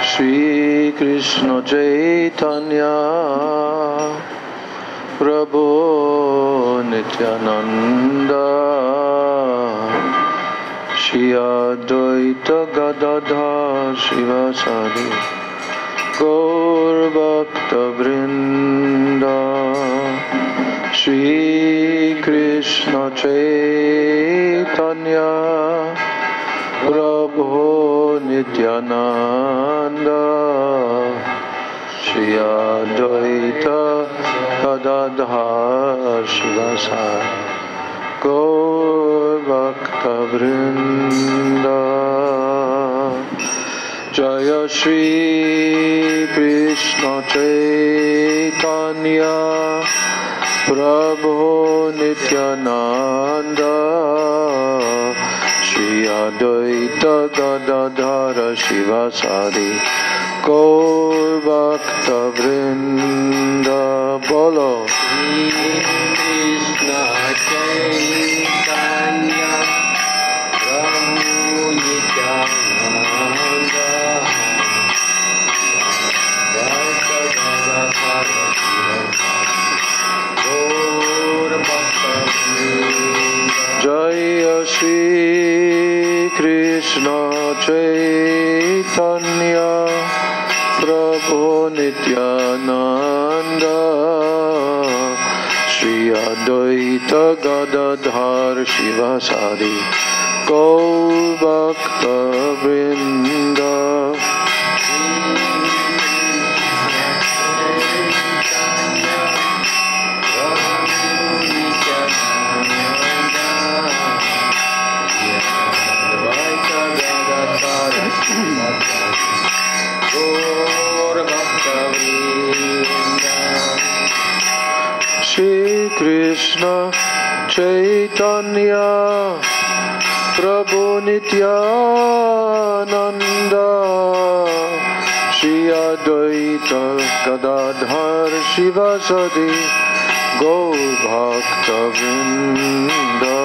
Shri Krishna Chaitanya Prabhu Nityananda Shri Advaita Gadadhar Shivasari Gaur Bhakta Vrinda Shri Krishna Chaitanya Prabhu Nityananda Shri Advaita Gadadhar Shivasari Gaur Bhakta Vrinda Jaya Shri Krishna Chaitanya Prabhu Nityananda Shri Advaita Gadadhara Shivasari Gaur Bhakta Vrinda Bolo Krishna Chaitanya Prabhu Nityananda Advaita Gadadhara Gaur Bhakta Vrinda Jaya Shri Krishna Chaitanya Prabhu Nityananda Shri Advaita Gadadhar Shivasari Gaur Bhakta Vrinda Shri Krishna Chaitanya Prabhu Nityananda Shri Advaita Gadadhar Shivasari Gaur Bhakta Vrinda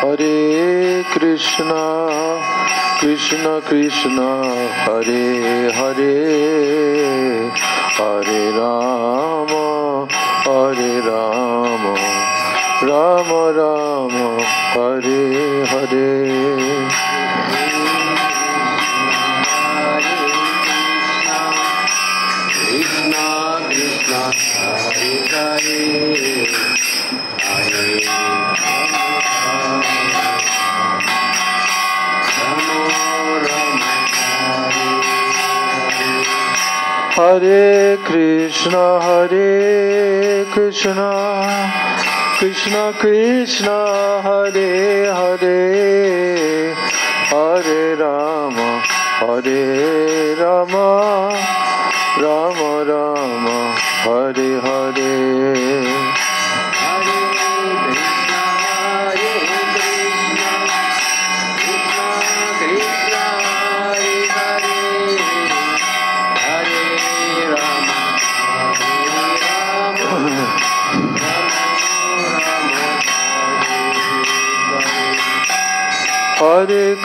Hare Krishna, Krishna Krishna, Hare Hare, Hare Rama, Rama Rama, Hare Hare. Krishna Krishna Hare Hare Hare Hare Krishna, Krishna Krishna, Hare Hare, Hare Rama, Rama Rama, Hare Hare. Hare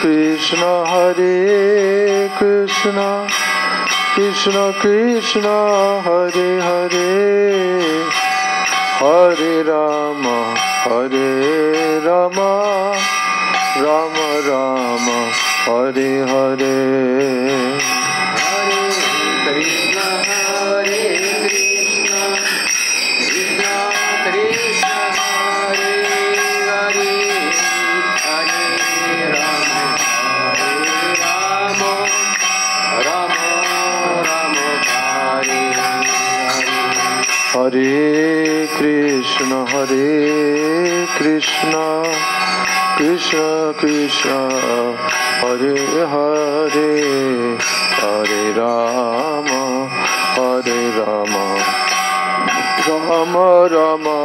Krishna, Krishna Krishna, Hare Hare, Hare Rama, Rama Rama, Hare Hare. Hare Krishna, Krishna Krishna, Hare Hare, Hare Rama, Rama Rama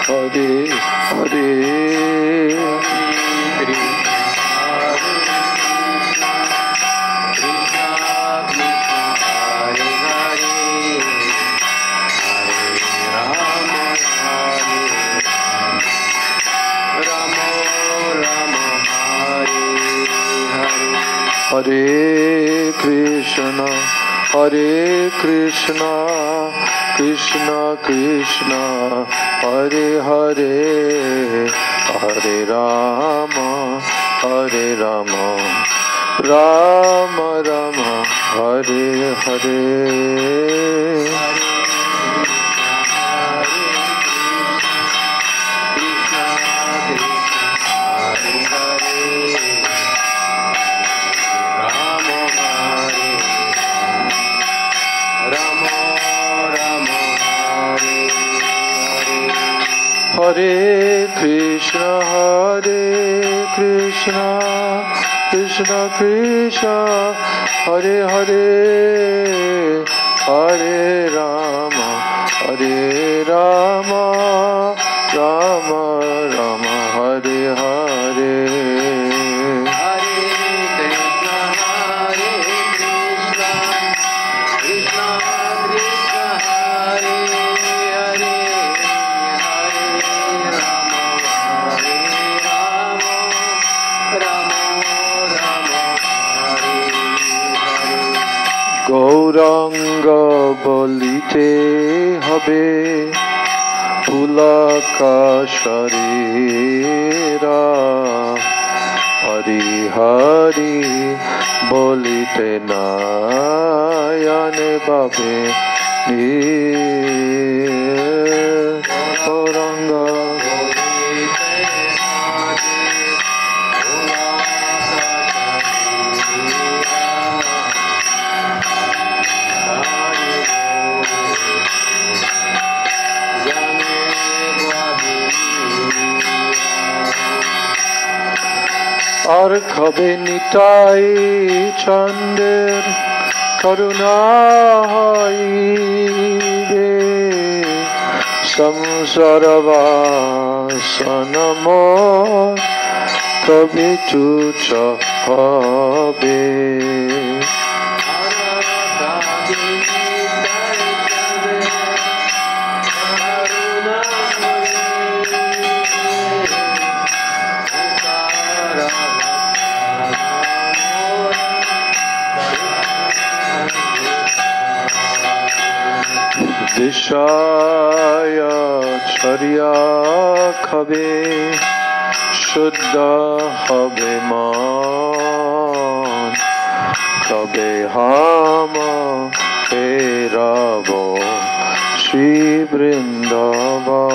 Hare Hare Hare Krishna, Hare Krishna, Krishna Krishna, Hare Hare, Hare Rama, Hare Rama, Rama Rama, Hare Hare. Hare Krishna, Hare Krishna, Krishna Krishna, Hare Hare, Hare Rama, Hare Rama, Rama Rama, Hare Hare. Gauranga বলিতে হবে পুলকা শরীরা, হরি হরি বলিতে নয়ন বাবে গৌরাঙ্গ আর কবে নিতাই চন্দ্রের করুণা হইবে, সংসার বাসন মোর কবে তুচ্ছ হবে। দিশায় ছড়িয়া খাবে, শুদ্ধ হবে মন, তবে হাম ফেরাব শ্রী বৃন্দাবন।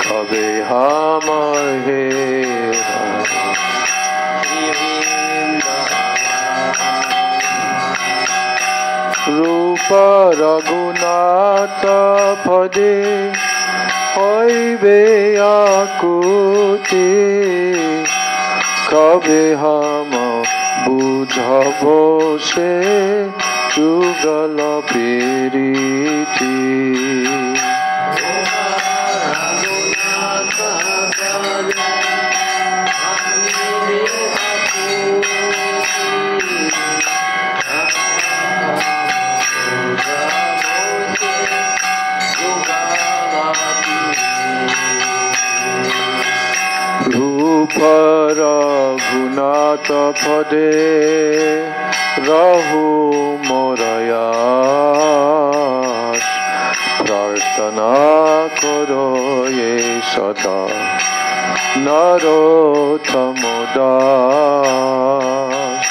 কবে হাম হে রূপ রঘুনাথ পদে হইবে আকুতি, কবে হাম বুঝব সে যুগল প্রীতি। রূপ রঘুনাথ পদে রহু মোরয়াস, প্রার্থনা করো এ সদা নরোত্তম Das.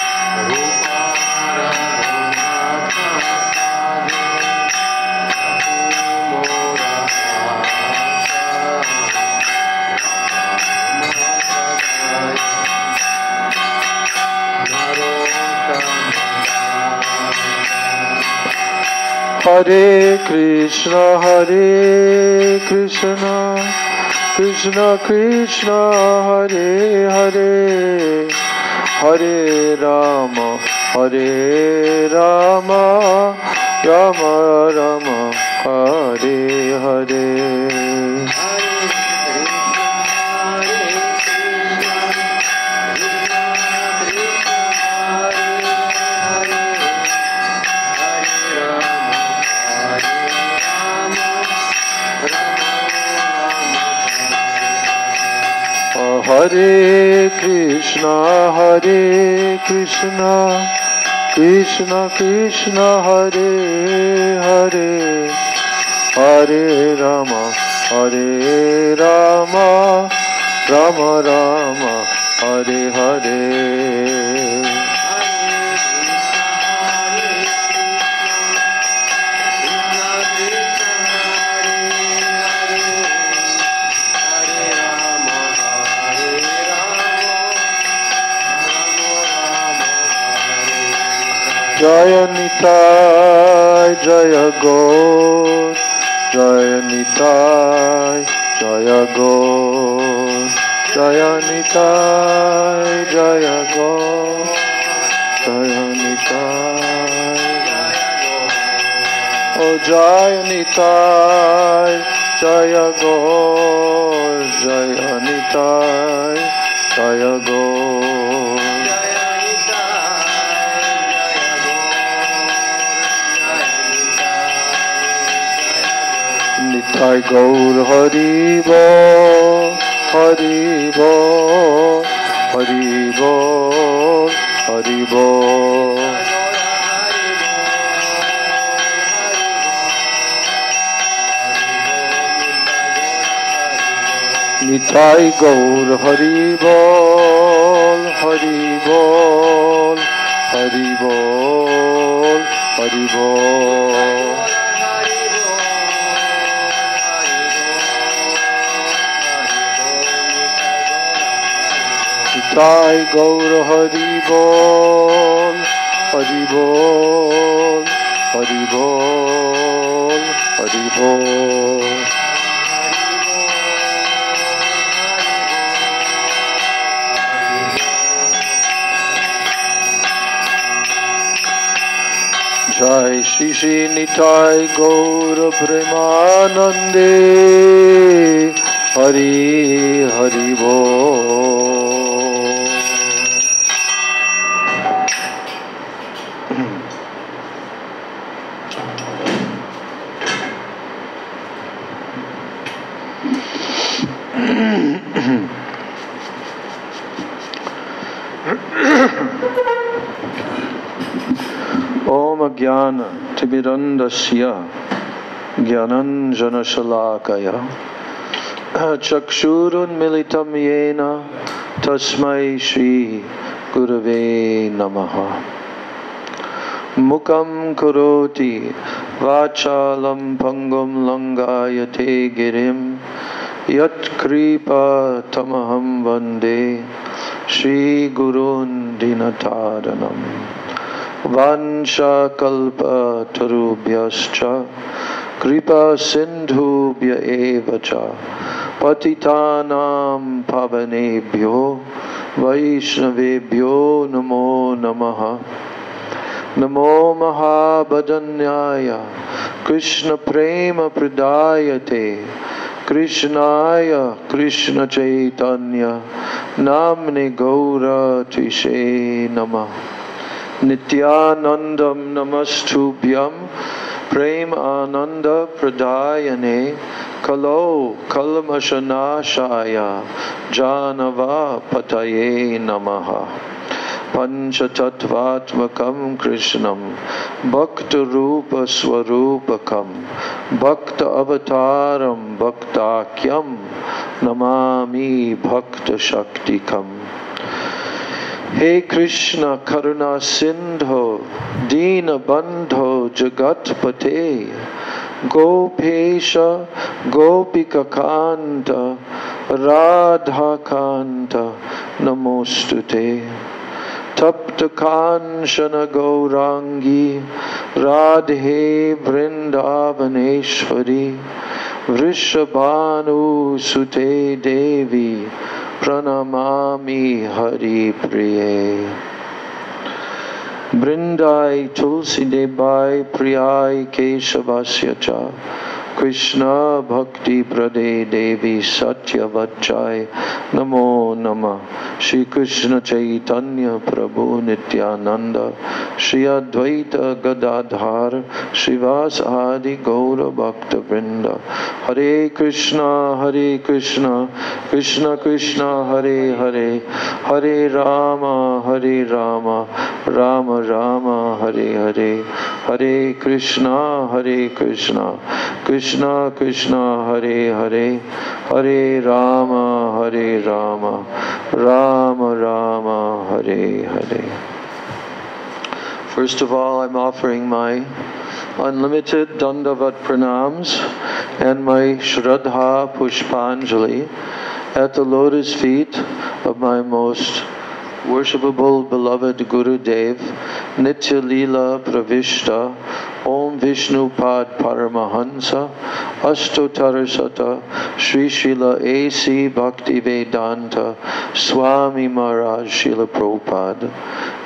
Hare Krishna, Krishna Krishna Hare Hare Hare Rama Hare Rama Rama Rama Hare Hare Hare Krishna Krishna Krishna Hare Hare Hare Rama Rama Rama Hare Hare Jaya Nitai Jaya Gaur Jaya Nitai Jaya Gaur Jaya Nitai Jaya Gaur Jaya Nitai Oh Jaya Nitai Jaya Gaur Jaya Nitai Jaya Gaur Nitai Gaur Hari Bol, Hari Bol, Hari Bol, Hari Bol. Nitai Gaur Hari Bol, Hari Bol, Hari Bol, Hari Bol. Nitai Gaur Hari Bol, Hari Bol, Hari Bol, Hari Bol. Jai Shri Shri Nitai Gaur Premanande Hari Hari Bol. Om Jnana Timirandasya Jnananjana Shalakaya Chakshurun Militam Yena Tasmai Shri Gurave Namaha Mukam Karoti Vachalam Pangam Langayate Girim Yat Kripa Tamaham Vande Shri Gurun Dinataranam Vansha Kalpa Tarubhyascha Kripa Sindhubhya Evacha Patitanam Pavanebhyo Vaishnavebhyo Namo Namaha Namo Mahabhadanyaya Krishna Prema Pradayate Krishnaya Krishna Chaitanya Namne Gaura Tishe Namah Nityanandam Namastubhyam Prem Ananda Pradayane Kalo Kalmashanashaya Janava Pataye Namaha Panchatattvatmakam Krishnam Bhakta Rupa Swarupakam Bhakta Avataram Bhaktakyam Namami Bhakta Shaktikam. Hey Krishna Karuna Sindho Dina Bandho Jagatpate Gopesha Gopika Kanta Radha Kanta Namostute Tapta Kanshana Gaurangi Radhe Vrindavaneshwari Vrishabhanu Sute Devi Pranamami Hari Priye. Brindai Tulsi Debai Priyai Keshavasya Cha Krishna Bhakti Prade Devi Satya Vachai Namo Namah. Shri Krishna Chaitanya Prabhu Nityananda Shri Advaita Gadadhar Srivas Adi Gaura Bhakta Vrinda. Hare Krishna Krishna Krishna Hare Hare Hare Rama Rama Rama Hare Hare. Hare Krishna Krishna Krishna Hare Hare Hare Rama Rama Rama Hare Hare. First of all, I'm offering my unlimited Dandavat Pranams and my Shraddha Pushpanjali at the lotus feet of my most worshipable beloved Guru Dev, Nitya Leela Pravishta, Om Vishnu Pad Paramahansa, Ashtotarasata, Sri Srila A.C. Bhaktivedanta, Swami Maharaj Srila Prabhupada.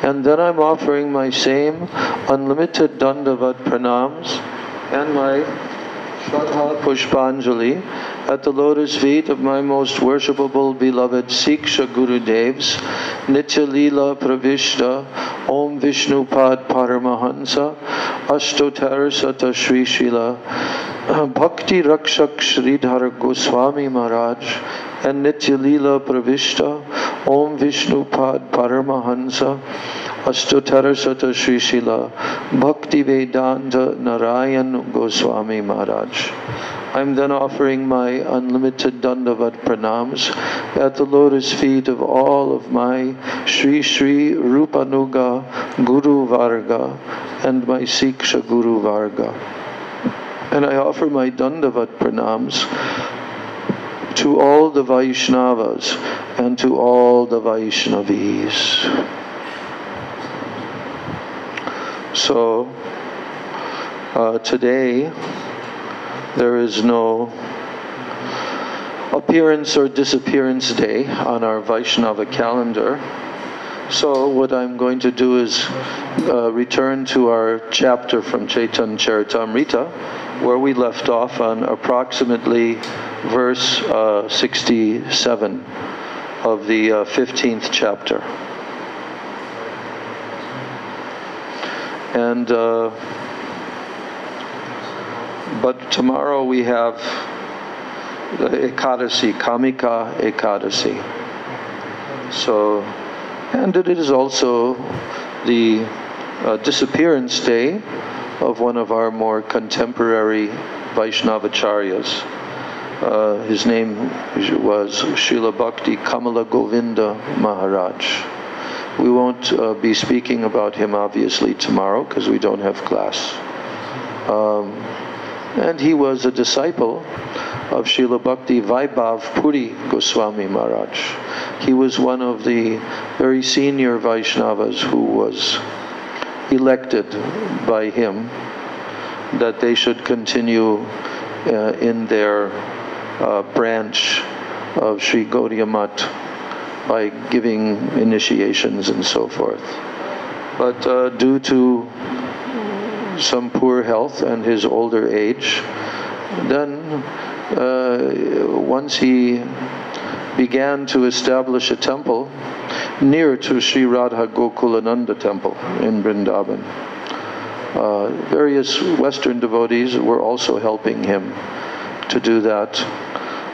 And then I'm offering my same unlimited Dandavat Pranams and my Shraddha Pushpanjali at the lotus feet of my most worshipable beloved Siksha Gurudevs, Nitya Leela Pravishta, Om Vishnu Pad Paramahansa, Ashtotarasata Sri Srila Bhakti Rakshak Sridhar Goswami Maharaj, and Nitya Leela Pravishta, Om Vishnu Pad Paramahansa, Ashtotarasata Sri Srila Bhaktivedanta Narayan Goswami Maharaj. I'm then offering my unlimited Dandavat Pranams at the lotus feet of all of my Sri Sri Rupanuga Guru Varga and my Siksha Guru Varga. And I offer my Dandavat Pranams to all the Vaishnavas and to all the Vaishnavis. So, today, there is no appearance or disappearance day on our Vaishnava calendar. So what I'm going to do is return to our chapter from Chaitanya Charitamrita, where we left off on approximately verse 67 of the 15th chapter. And but tomorrow we have the Ekadasi, Kamika Ekadasi. So, and it is also the disappearance day of one of our more contemporary Vaishnavacharyas. His name was Srila Bhakti Kamala Govinda Maharaj. We won't be speaking about him obviously tomorrow because we don't have class. And he was a disciple of Srila Bhakti Vaibhav Puri Goswami Maharaj. He was one of the very senior Vaishnavas who was elected by him that they should continue in their branch of Sri Gaudiya Math by giving initiations and so forth. But due to some poor health and his older age, then once he began to establish a temple near to Sri Radha Gokulananda temple in Vrindavan. Various Western devotees were also helping him to do that.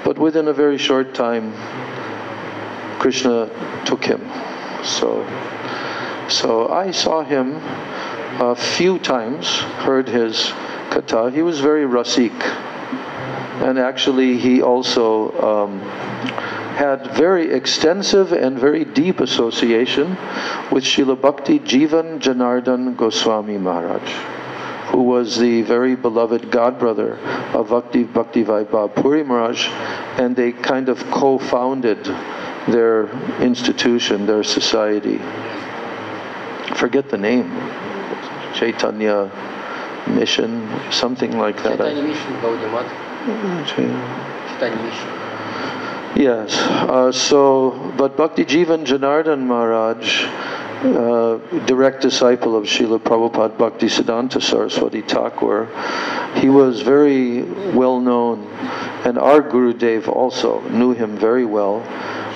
But within a very short time, Krishna took him. So I saw him a few times, heard his katha. He was very rasik. And actually he also had very extensive and very deep association with Srila Bhakti Jivan Janardhan Goswami Maharaj, who was the very beloved godbrother of Bhakti Vaibhav Puri Maharaj, and they kind of co-founded their institution, their society. Forget the name. Chaitanya Mission, something like that. Chaitanya Mission Gaudiya Math. Yes. But Bhakti Jivan Janardhan Maharaj, direct disciple of Srila Prabhupada Bhaktisiddhanta Saraswati Thakur, he was very well known, and our Gurudev also knew him very well,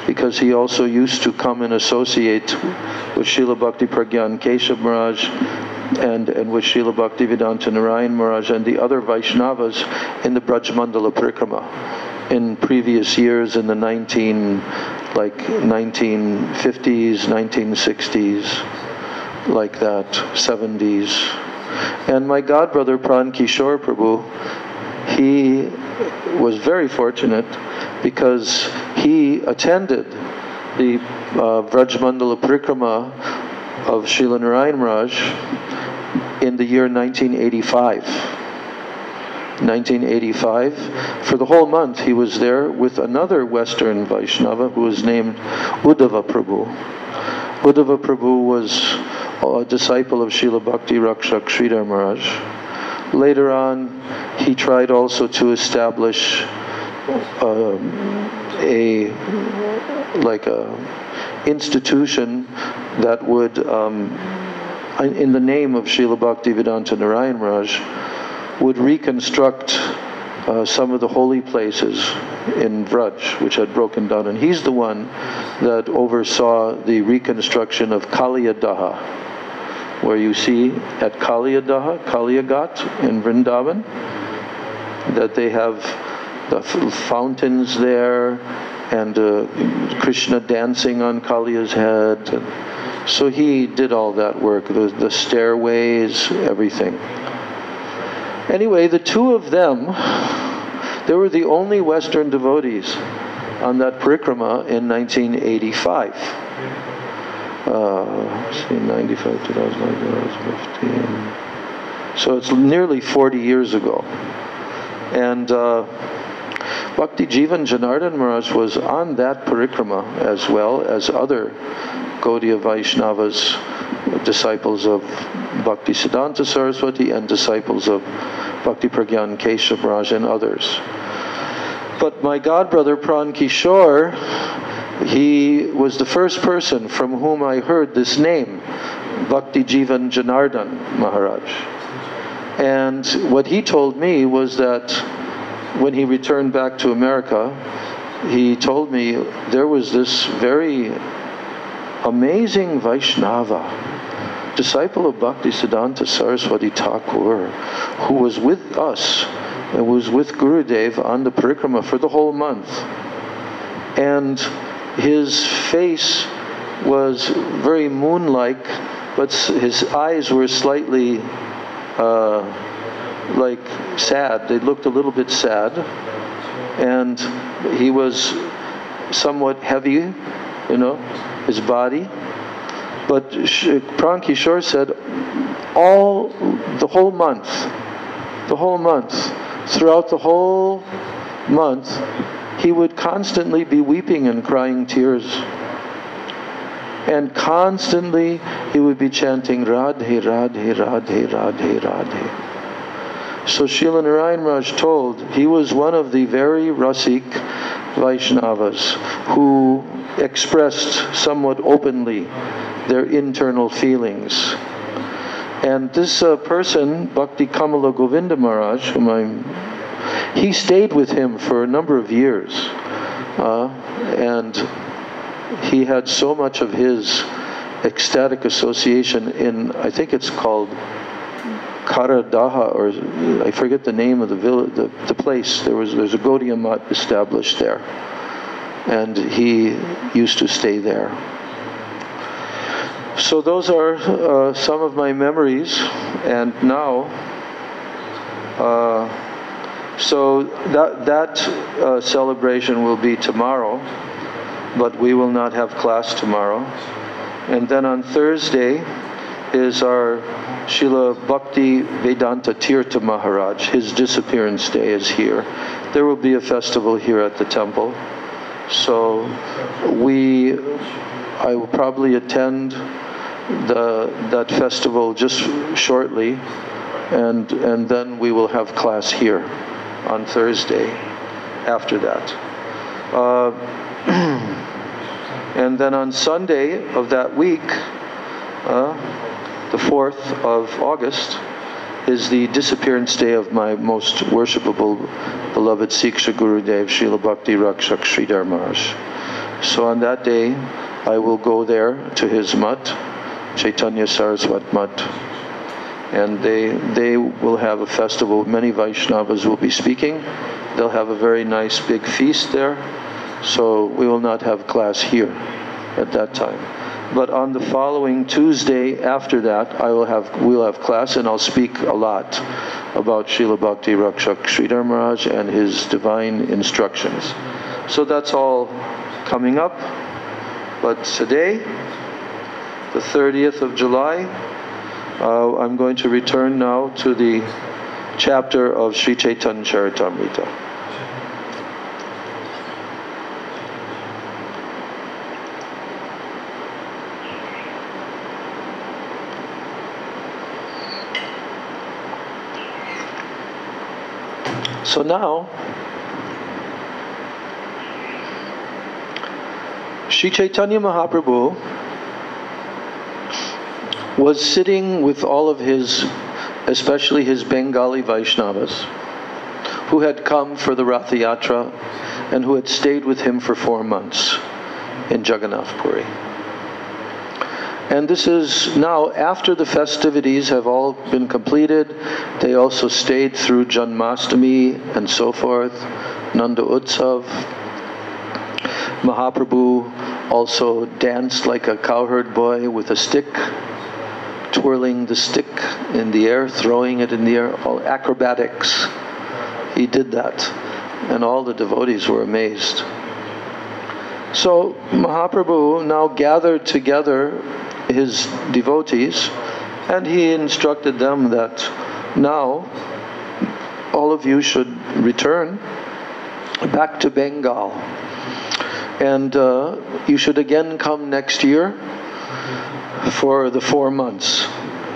because he also used to come and associate with Srila Bhakti Pragyan Keshav Maharaj and with Srila Bhaktivedanta Narayan Maharaj and the other Vaishnavas in the Braj Mandala Parikrama in previous years, in the 1950s, 1960s, like that, 70s. And my godbrother Pran Kishore Prabhu, he was very fortunate because he attended the Braj Mandala Parikrama of Srila Narayan Maharaj in the year 1985. 1985. For the whole month he was there with another Western Vaishnava who was named Uddhava Prabhu. Uddhava Prabhu was a disciple of Srila Bhakti Rakshak Sridhar Maharaj. Later on, he tried also to establish a institution that would, in the name of Srila Bhaktivedanta Narayan Maharaj, would reconstruct some of the holy places in Vraj, which had broken down. And he's the one that oversaw the reconstruction of Kaliyadaha, where you see at Kaliyadaha, Kaliyagat in Vrindavan, that they have the fountains there, and Krishna dancing on Kaliya's head. And so he did all that work, the stairways, everything. Anyway, the two of them, they were the only Western devotees on that parikrama in 1985. See, 95, 2009, 2015. So it's nearly 40 years ago. And Bhakti Jivan Janardhan Maharaj was on that parikrama as well as other Gaudiya Vaishnavas, disciples of Bhakti Siddhanta Saraswati and disciples of Bhakti Pragyan Keshav Maharaj and others. But my godbrother Pran Kishore, he was the first person from whom I heard this name, Bhakti Jivan Janardhan Maharaj. And what he told me was that when he returned back to America, he told me there was this very amazing Vaishnava, disciple of Bhakti Siddhanta Saraswati Thakur, who was with us and was with Gurudev on the parikrama for the whole month. And his face was very moon-like, but his eyes were slightly like sad. They looked a little bit sad. And he was somewhat heavy, you know, his body. But Pran Kishore said the whole month, throughout the whole month, he would constantly be weeping and crying tears. And constantly he would be chanting Radhe, Radhe, Radhe, Radhe, Radhe. So Srila Narayan Maharaj told, he was one of the very Rasik Vaishnavas who expressed somewhat openly their internal feelings. And this person, Bhakti Kamala Govinda Maharaj, he stayed with him for a number of years. And he had so much of his ecstatic association in, I think it's called Karadaha, or I forget the name of the village, the place. There's a Gaudiya Math established there, and he used to stay there. So those are some of my memories, and now, so that celebration will be tomorrow, but we will not have class tomorrow. And then on Thursday is our Srila Bhakti Vedanta Tirtha Maharaj. His disappearance day is here. There will be a festival here at the temple. So I will probably attend that festival just shortly, and then we will have class here. on Thursday after that. And then on Sunday of that week, the 4th of August, is the disappearance day of my most worshipable, beloved Siksha Gurudev, Srila Bhakti Rakshak Sridhar Maharaj. So on that day, I will go there to his mutt, Chaitanya Saraswat Mutt, and they will have a festival. Many Vaishnavas will be speaking. They'll have a very nice big feast there. So we will not have class here at that time. But on the following Tuesday after that, we'll have class, and I'll speak a lot about Srila Bhakti Rakshak Sridhar Maharaj and his divine instructions. So that's all coming up. But today, the 30th of July, I'm going to return now to the chapter of Sri Chaitanya Charitamrita. So now, Sri Chaitanya Mahaprabhu was sitting with all of his, especially his Bengali Vaishnavas, who had come for the Ratha Yatra and who had stayed with him for 4 months in Jagannath Puri. And this is now after the festivities have all been completed. They also stayed through Janmashtami and so forth, Nanda Utsav. Mahaprabhu also danced like a cowherd boy with a stick, twirling the stick in the air, throwing it in the air, all acrobatics. He did that, and all the devotees were amazed. So Mahaprabhu now gathered together his devotees, and he instructed them that now all of you should return back to Bengal, and you should again come next year for the 4 months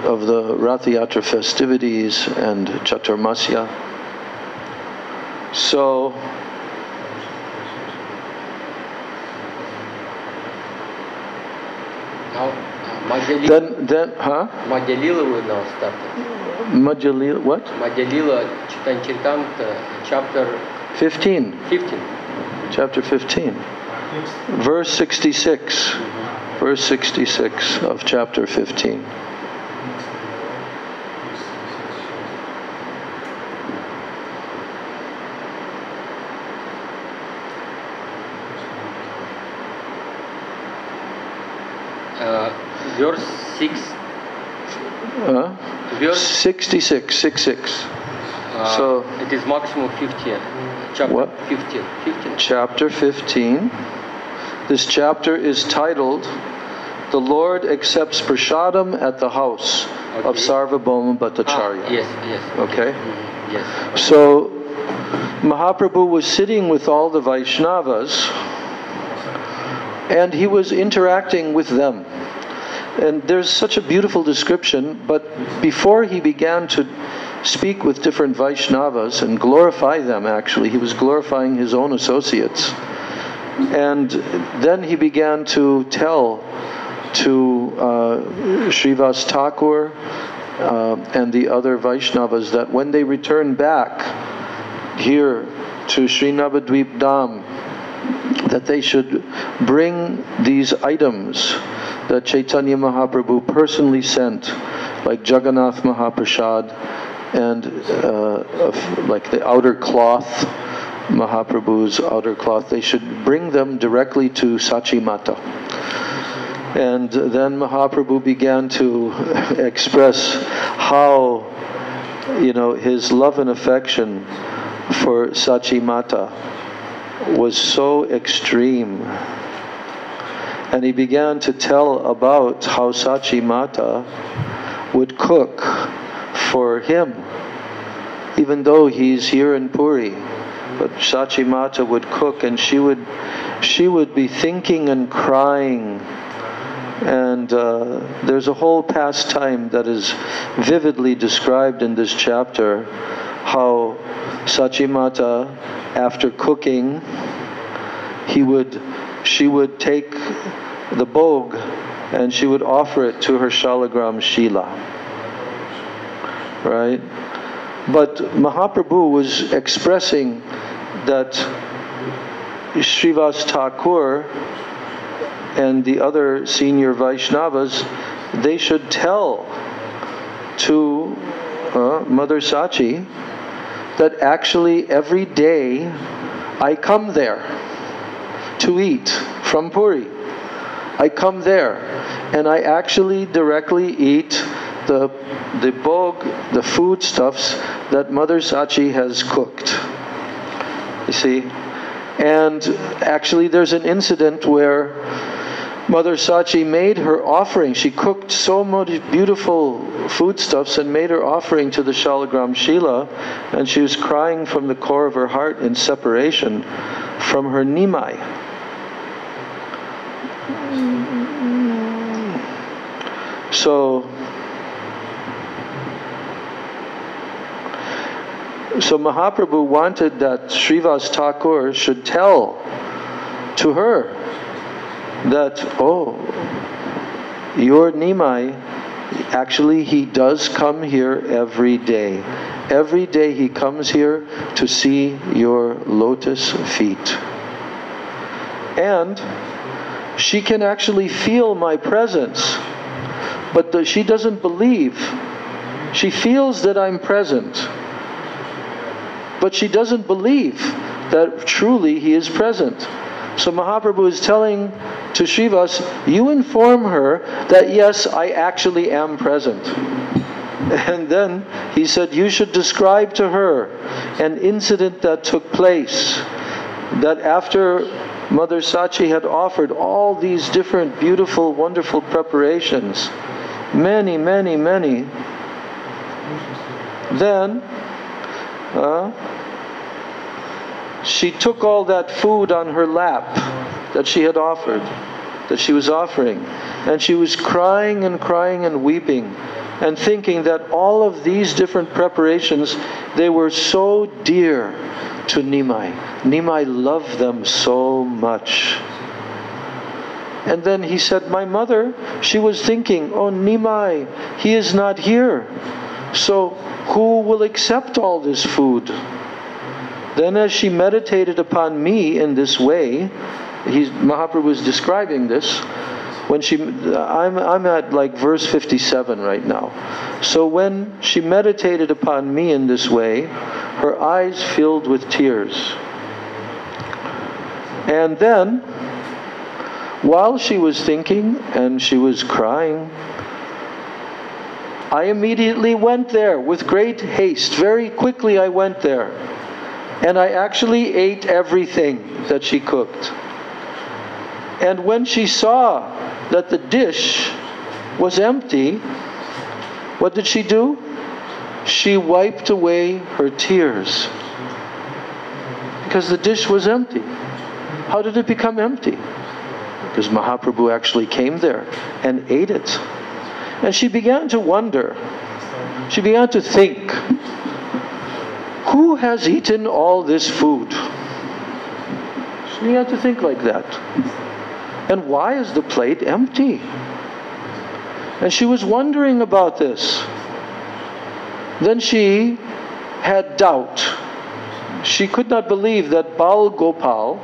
of the Ratha Yatra festivities and Chaturmasya. So Madhya Lila will now start. Madhya Lila, what? Madhya Lila Chaitanya Charitamrita, chapter 15. 15. Chapter 15. Verse 66. Verse 66 of chapter 15. Verse 6. Verse 66. 66. So it is maximum 15. Chapter what? 15. Chapter 15. This chapter is titled, "The Lord Accepts Prasadam at the House of Sarvabhauma Bhattacharya." Yes. Okay? Yes. So Mahaprabhu was sitting with all the Vaishnavas, and he was interacting with them. And there's such a beautiful description, but before he began to speak with different Vaishnavas and glorify them, actually, he was glorifying his own associates. And then he began to tell to Srivas Thakur and the other Vaishnavas that when they return back here to Sri Navadvip Dham, that they should bring these items that Chaitanya Mahaprabhu personally sent, like Jagannath Mahaprasad and like the outer cloth, Mahaprabhu's outer cloth. They should bring them directly to Sachi Mata. And then Mahaprabhu began to express how, his love and affection for Sachi Mata was so extreme. And he began to tell about how Sachi Mata would cook for him, even though he's here in Puri. But Sachi Mata would cook, and she would be thinking and crying. And there's a whole pastime that is vividly described in this chapter, how Sachimata, after cooking, she would take the bhog and she would offer it to her Shalagram Shila. Right? But Mahaprabhu was expressing that Srivas Thakur and the other senior Vaishnavas, they should tell to Mother Sachi that actually every day I come there to eat from Puri. I come there and I actually directly eat the bhog, the foodstuffs that Mother Sachi has cooked. You see? And actually there's an incident where Mother Sachi made her offering. She cooked so many beautiful foodstuffs and made her offering to the Shalagram Shila, and she was crying from the core of her heart in separation from her Nimai. So Mahaprabhu wanted that Srivas Thakur should tell to her that, oh, your Nimai, actually he does come here every day. Every day he comes here to see your lotus feet. And she can actually feel my presence, but she doesn't believe. She feels that I'm present, but she doesn't believe that truly he is present. So Mahaprabhu is telling to Srivas, you inform her that yes, I actually am present. And then he said, you should describe to her an incident that took place, that after Mother Sachi had offered all these different beautiful, wonderful preparations, many, many, many, then she took all that food on her lap that she had offered, that she was offering, and she was crying and crying and weeping and thinking that all of these different preparations, they were so dear to Nimai. Nimai loved them so much. And then he said, my mother, she was thinking, oh Nimai, he is not here, so who will accept all this food? Then as she meditated upon me in this way, Mahaprabhu is describing this, when I'm at like verse 57 right now. So when she meditated upon me in this way, her eyes filled with tears. And then, while she was thinking and she was crying, I immediately went there with great haste. Very quickly I went there. And I actually ate everything that she cooked. And when she saw that the dish was empty, what did she do? She wiped away her tears. Because the dish was empty. How did it become empty? Because Mahaprabhu actually came there and ate it. And she began to wonder. She began to think, who has eaten all this food? She began to think like that. And why is the plate empty? And she was wondering about this. Then she had doubt. She could not believe that Bal Gopal,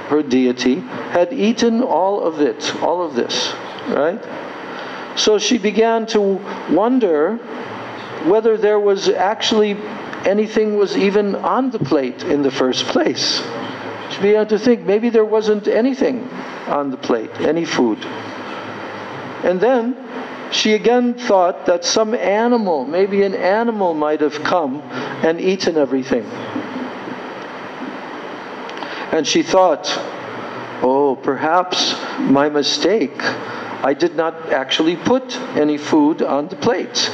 her deity, had eaten all of it, all of this, right? So she began to wonder whether there was actually anything was even on the plate in the first place. She began to think maybe there wasn't anything on the plate, any food. And then she again thought that some animal, maybe an animal might have come and eaten everything. And she thought, oh, perhaps my mistake. I did not actually put any food on the plate.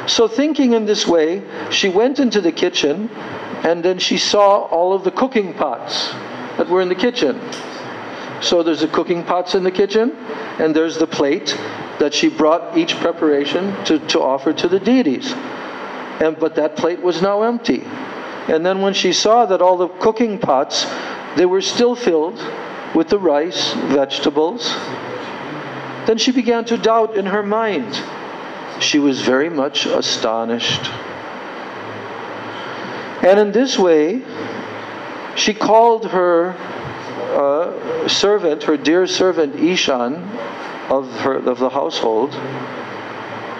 So thinking in this way, she went into the kitchen and then she saw all of the cooking pots that were in the kitchen. So there's the cooking pots in the kitchen and there's the plate that she brought each preparation to offer to the deities. But that plate was now empty. And then when she saw that all the cooking pots, they were still filled with the rice, vegetables, then she began to doubt in her mind. She was very much astonished. And in this way, she called her servant, her dear servant Ishan of the household,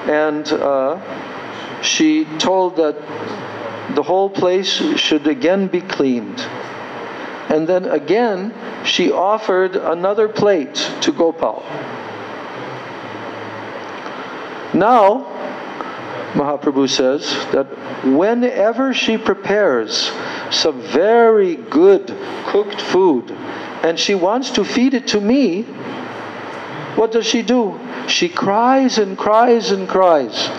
and she told that the whole place should again be cleaned. And then again, she offered another plate to Gopal. Now, Mahaprabhu says that whenever she prepares some very good cooked food and she wants to feed it to me, what does she do? She cries and cries and cries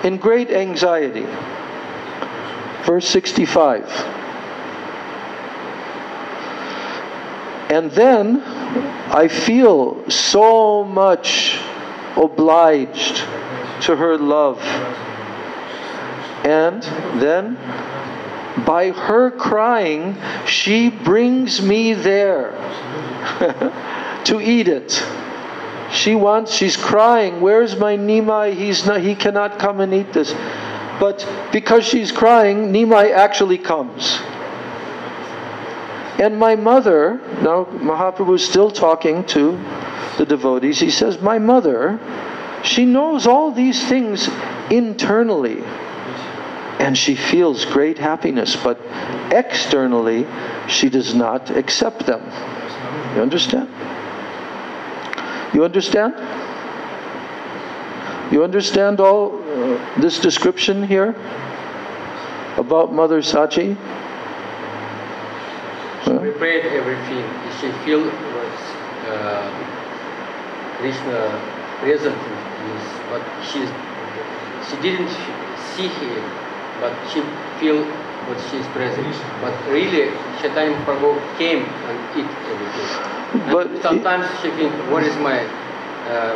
in great anxiety. Verse 65. And then I feel so much obliged to her love. And then by her crying, she brings me there to eat it. She's crying, where's my Nimai? He cannot come and eat this. But because she's crying, Nimai actually comes. And my mother, now Mahaprabhu is still talking to the devotees, he says, my mother, she knows all these things internally. And she feels great happiness, but externally, she does not accept them. You understand? You understand? You understand all this description here about Mother Sachi? She prepared everything. She feel Krishna present in this, but she didn't see him, but she feel what she is present. But really, Chaitanya Prabhu came and eat everything. But sometimes she think, what is my,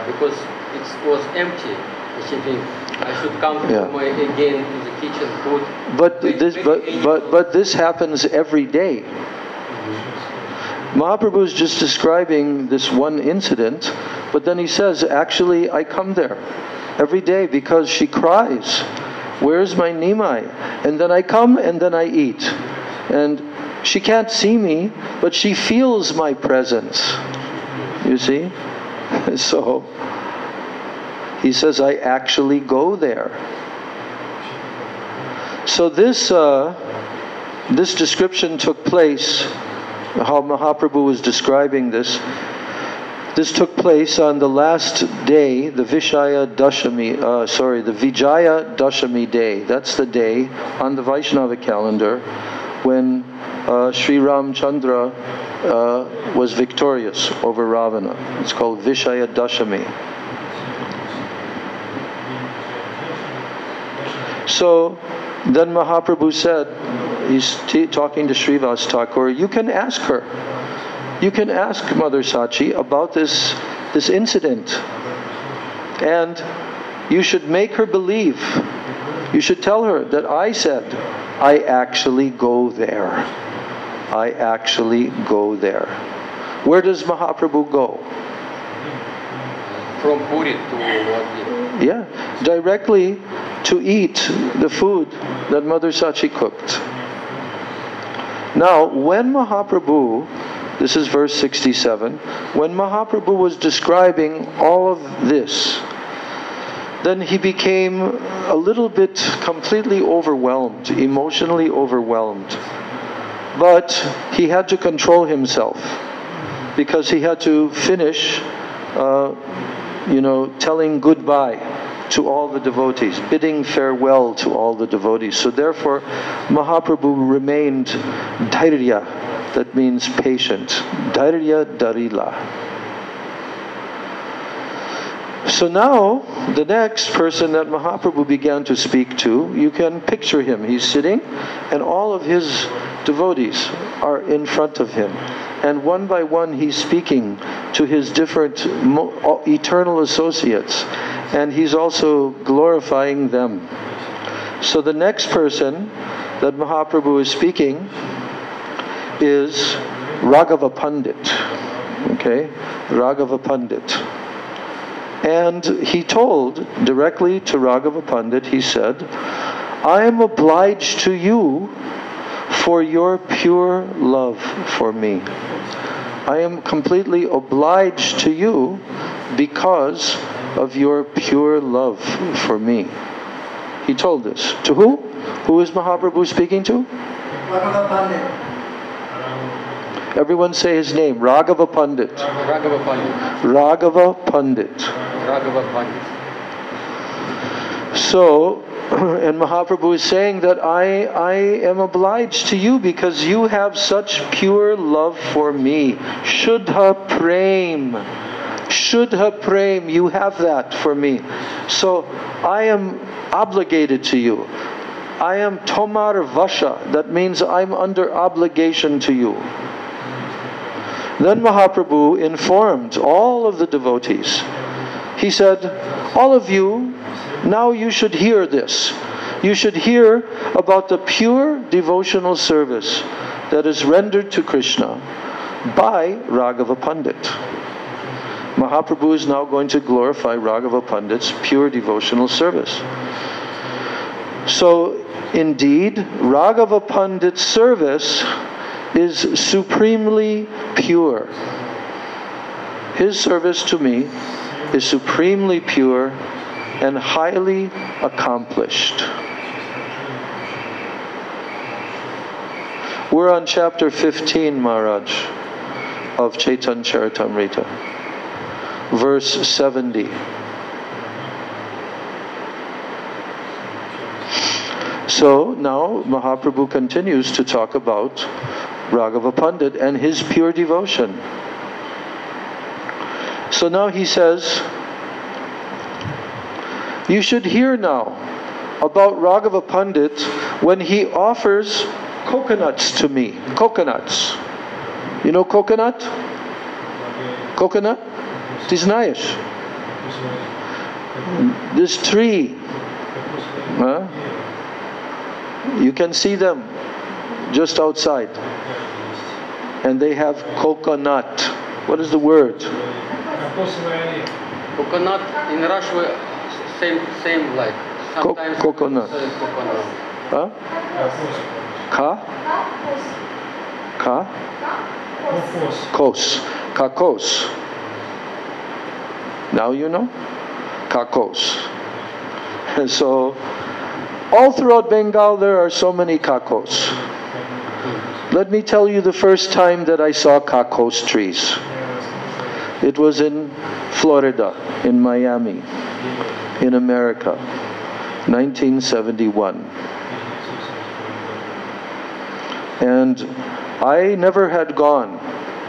because it was empty. She think, I should come again to the kitchen food. But this happens every day. Mahaprabhu is just describing this one incident, but then he says, actually, I come there every day because she cries, where's my Nimai? And then I come and then I eat. And she can't see me, but she feels my presence. You see? So, he says, I actually go there. So this description took place, how Mahaprabhu was describing this. This took place on the last day, the Vijaya Dashami day. That's the day on the Vaishnava calendar when Sri Ramchandra was victorious over Ravana. It's called Vijaya Dashami. So then Mahaprabhu said, he's talking to Srivas Thakur, you can ask her. You can ask Mother Sachi about this incident. And you should make her believe. You should tell her that I said, I actually go there. I actually go there. Where does Mahaprabhu go? From Puri to Wadli. Yeah, directly to eat the food that Mother Sachi cooked. Now, when Mahaprabhu, this is verse 67, when Mahaprabhu was describing all of this, then he became a little bit completely overwhelmed, emotionally overwhelmed. But he had to control himself because he had to finish, telling goodbye to all the devotees, bidding farewell to all the devotees. So therefore, Mahaprabhu remained dhairya, that means patient. Dhairya Darila. So now, the next person that Mahaprabhu began to speak to, you can picture him. He's sitting, and all of his devotees are in front of him. And one by one, he's speaking to his different eternal associates. And he's also glorifying them. So the next person that Mahaprabhu is speaking is Raghava Pandit. Okay? Raghava Pandit. And he told directly to Raghava Pandit, he said, I am obliged to you for your pure love for me. I am completely obliged to you because of your pure love for me. He told this. To who? Who is Mahaprabhu speaking to? Raghava Pandit. Everyone say his name. Raghava Pandit. Raghava Pandit. Raghava Pandit. Raghava Pandit. So, and Mahaprabhu is saying that I am obliged to you because you have such pure love for me. Shuddha Prem. Shuddha Prem. You have that for me. So, I am obligated to you. I am Tomar Vasha. That means I'm under obligation to you. Then Mahaprabhu informed all of the devotees. He said, all of you, now you should hear this. You should hear about the pure devotional service that is rendered to Krishna by Raghava Pandit. Mahaprabhu is now going to glorify Raghava Pandit's pure devotional service. So, indeed, Raghava Pandit's service is supremely pure. His service to me is supremely pure and highly accomplished. We're on chapter 15, Maharaj, of Chaitanya Charitamrita, verse 70. So now Mahaprabhu continues to talk about Raghava Pandit and his pure devotion. So now he says, you should hear now about Raghava Pandit when he offers coconuts to me. Coconuts. You know coconut? Coconut? Tiznayesh. This tree. Huh? You can see them just outside. And they have coconut. What is the word? Coconut in Russia, same like. Sometimes coconut. Coconut. Huh? Ka? Ka? Kos. Kakos. Now you know? Kakos. And so, all throughout Bengal there are so many kakos. Let me tell you the first time that I saw kakos trees. It was in Florida, in Miami, in America, 1971. And I never had gone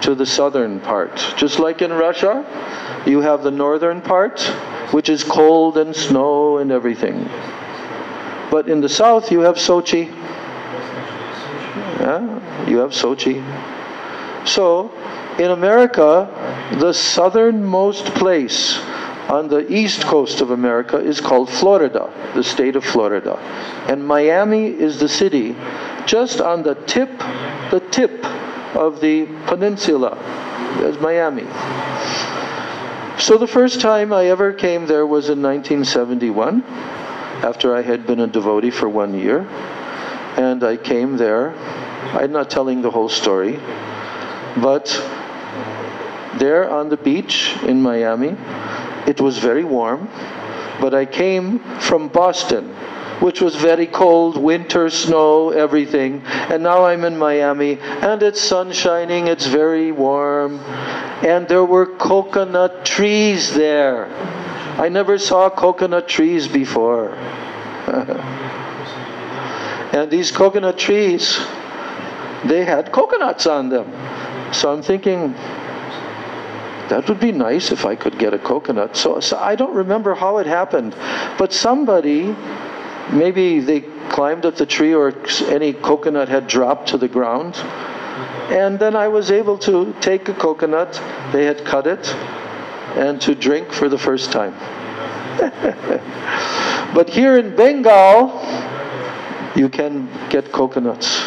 to the southern part. Just like in Russia, you have the northern part, which is cold and snow and everything. But in the south, you have Sochi. Yeah, you have Sochi. So, in America, the southernmost place on the east coast of America is called Florida, the state of Florida. And Miami is the city just on the tip of the peninsula. That's Miami. So the first time I ever came there was in 1971, after I had been a devotee for 1 year. And I came there. I'm not telling the whole story, but there on the beach in Miami, it was very warm, but I came from Boston, which was very cold, winter, snow, everything, and now I'm in Miami, and it's sun shining, it's very warm, and there were coconut trees there. I never saw coconut trees before. And these coconut trees, they had coconuts on them. So I'm thinking, that would be nice if I could get a coconut. So I don't remember how it happened, but somebody, maybe they climbed up the tree or any coconut had dropped to the ground. And then I was able to take a coconut, they had cut it, and to drink for the first time. But here in Bengal, you can get coconuts,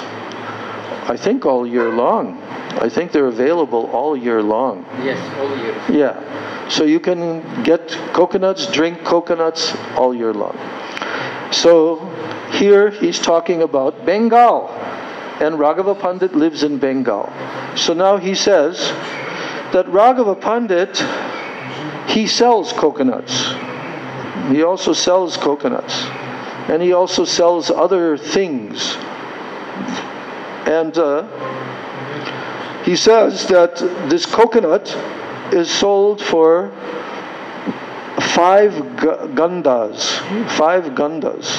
I think, all year long. I think they're available all year long. Yes, all year. Yeah. So you can get coconuts, drink coconuts all year long. So here he's talking about Bengal. And Raghava Pandit lives in Bengal. So now he says that Raghava Pandit, he sells coconuts. He also sells coconuts. And he also sells other things. And he says that this coconut is sold for 5 gandas. 5 gandas.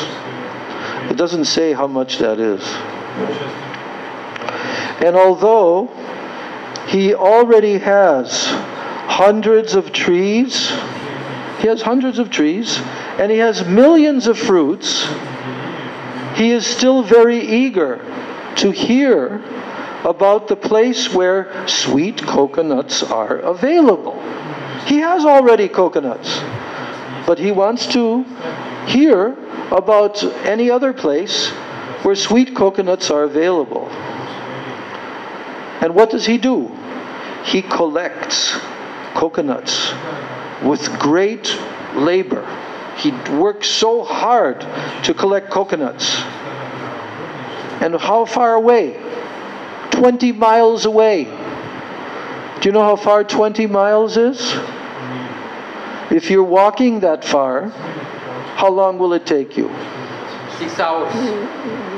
It doesn't say how much that is. And although he already has hundreds of trees, and he has millions of fruits, he is still very eager to hear about the place where sweet coconuts are available. He has already coconuts, but he wants to hear about any other place where sweet coconuts are available. And what does he do? He collects coconuts with great labor. He works so hard to collect coconuts. And how far away? 20 miles away. Do you know how far 20 miles is? If you're walking that far, how long will it take you? 6 hours.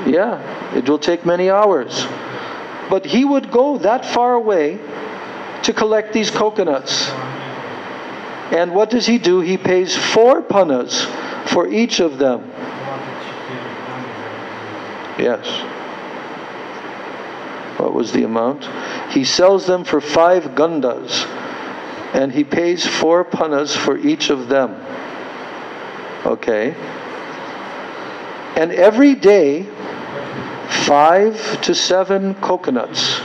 Yeah, it will take many hours. But he would go that far away to collect these coconuts. And what does he do? He pays 4 panas for each of them. Yes. What was the amount? He sells them for 5 gandas. And he pays 4 panas for each of them. Okay. And every day, 5 to 7 coconuts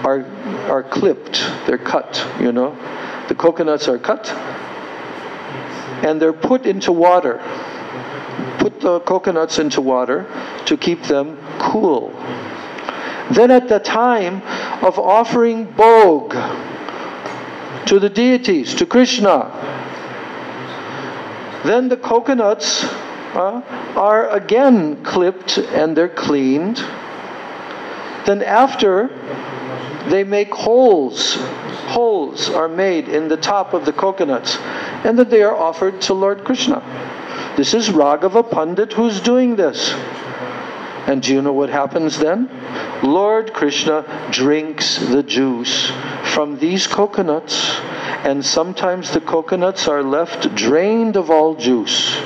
are clipped. They're cut, you know. The coconuts are cut and they're put into water. Put the coconuts into water to keep them cool. Then at the time of offering bhog to the deities, to Krishna, then the coconuts are again clipped and they're cleaned. Then after, they make holes. Holes are made in the top of the coconuts, and then they are offered to Lord Krishna. This is Raghava Pandit who's doing this. And do you know what happens then? Lord Krishna drinks the juice from these coconuts, and sometimes the coconuts are left drained of all juice.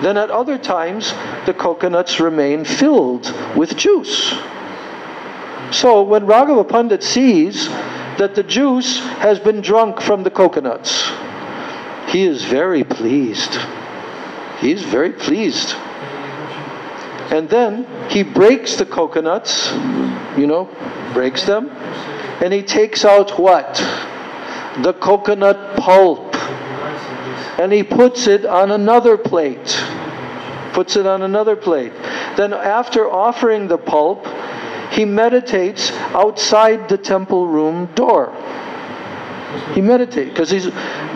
Then at other times, the coconuts remain filled with juice. So when Raghava Pandit sees that the juice has been drunk from the coconuts, he is very pleased. He is very pleased. And then he breaks the coconuts, breaks them, and he takes out what? The coconut pulp. And he puts it on another plate. Then after offering the pulp, he meditates outside the temple room door. He meditates, because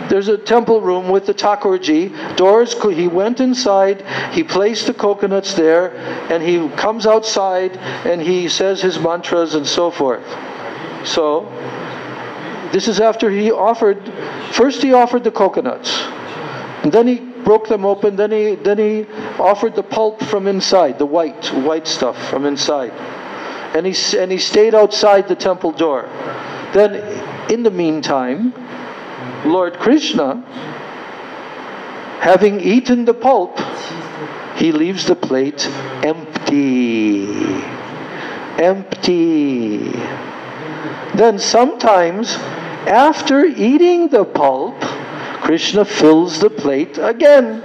there's a temple room with the Thakurji. Doors, he went inside, he placed the coconuts there, and he comes outside and he says his mantras and so forth. So, this is after first he offered the coconuts. And then he broke them open, then he offered the pulp from inside, the white stuff from inside. And he stayed outside the temple door. Then, in the meantime, Lord Krishna, having eaten the pulp, he leaves the plate empty. Empty. Then sometimes, after eating the pulp, Krishna fills the plate again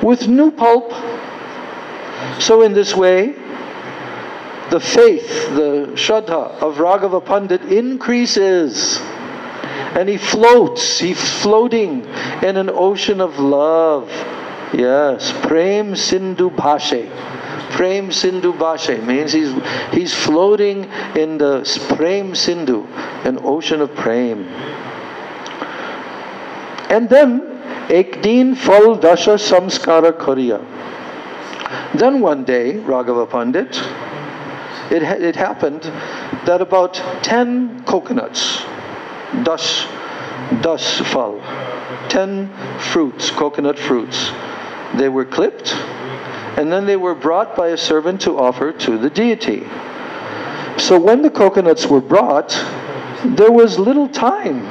with new pulp. So in this way, the faith, the Shraddha of Raghava Pandit increases. And he's floating in an ocean of love. Yes, Prem Sindhu Bhashe. Prem Sindhu Bhashe means he's floating in the Prem Sindhu, an ocean of prem. And then Ek din fal dasha samskara kariya. Then one day, Raghava Pandit, it happened that about 10 coconuts, das fal, 10 fruits, coconut fruits, they were clipped, and then they were brought by a servant to offer to the deity. So when the coconuts were brought, there was little time,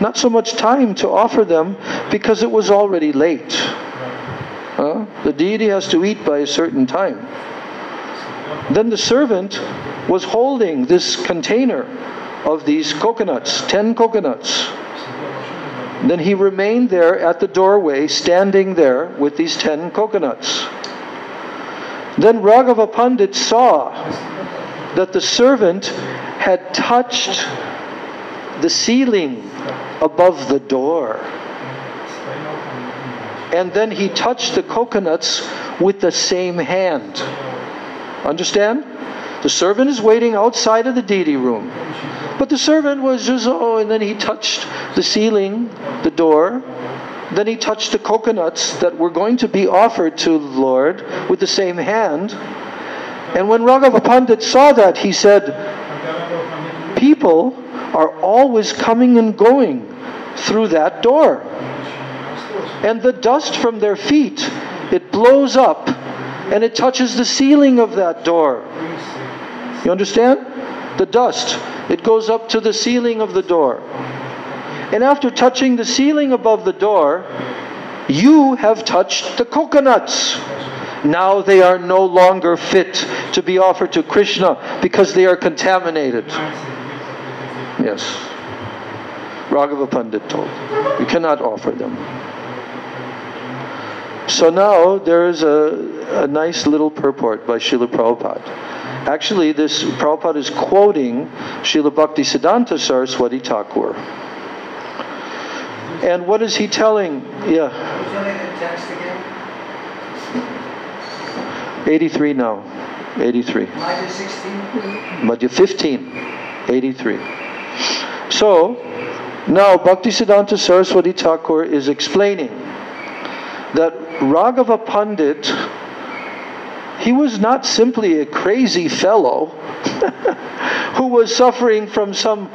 not so much time to offer them because it was already late. The deity has to eat by a certain time. Then the servant was holding this container of these coconuts, 10 coconuts. Then he remained there at the doorway, standing there with these 10 coconuts. Then Raghava Pandit saw that the servant had touched the ceiling above the door. And then he touched the coconuts with the same hand. Understand? The servant is waiting outside of the deity room. But the servant was just, and then he touched the ceiling, the door. Then he touched the coconuts that were going to be offered to the Lord with the same hand. And when Raghava Pandit saw that, he said, people are always coming and going through that door. And the dust from their feet, it blows up and it touches the ceiling of that door. You understand? The dust, it goes up to the ceiling of the door. And after touching the ceiling above the door, you have touched the coconuts. Now they are no longer fit to be offered to Krishna because they are contaminated. Yes. Raghava Pandit told, you cannot offer them. So now there is a nice little purport by Srila Prabhupada. Actually, this Prabhupada is quoting Srila Bhaktisiddhanta Saraswati Thakur. And what is he telling? Yeah. What's the name of the text again? 83 now. 83. Madhya 16? Madhya 15. 83. So, now Bhaktisiddhanta Saraswati Thakur is explaining that Raghava Pandit, he was not simply a crazy fellow who was suffering from some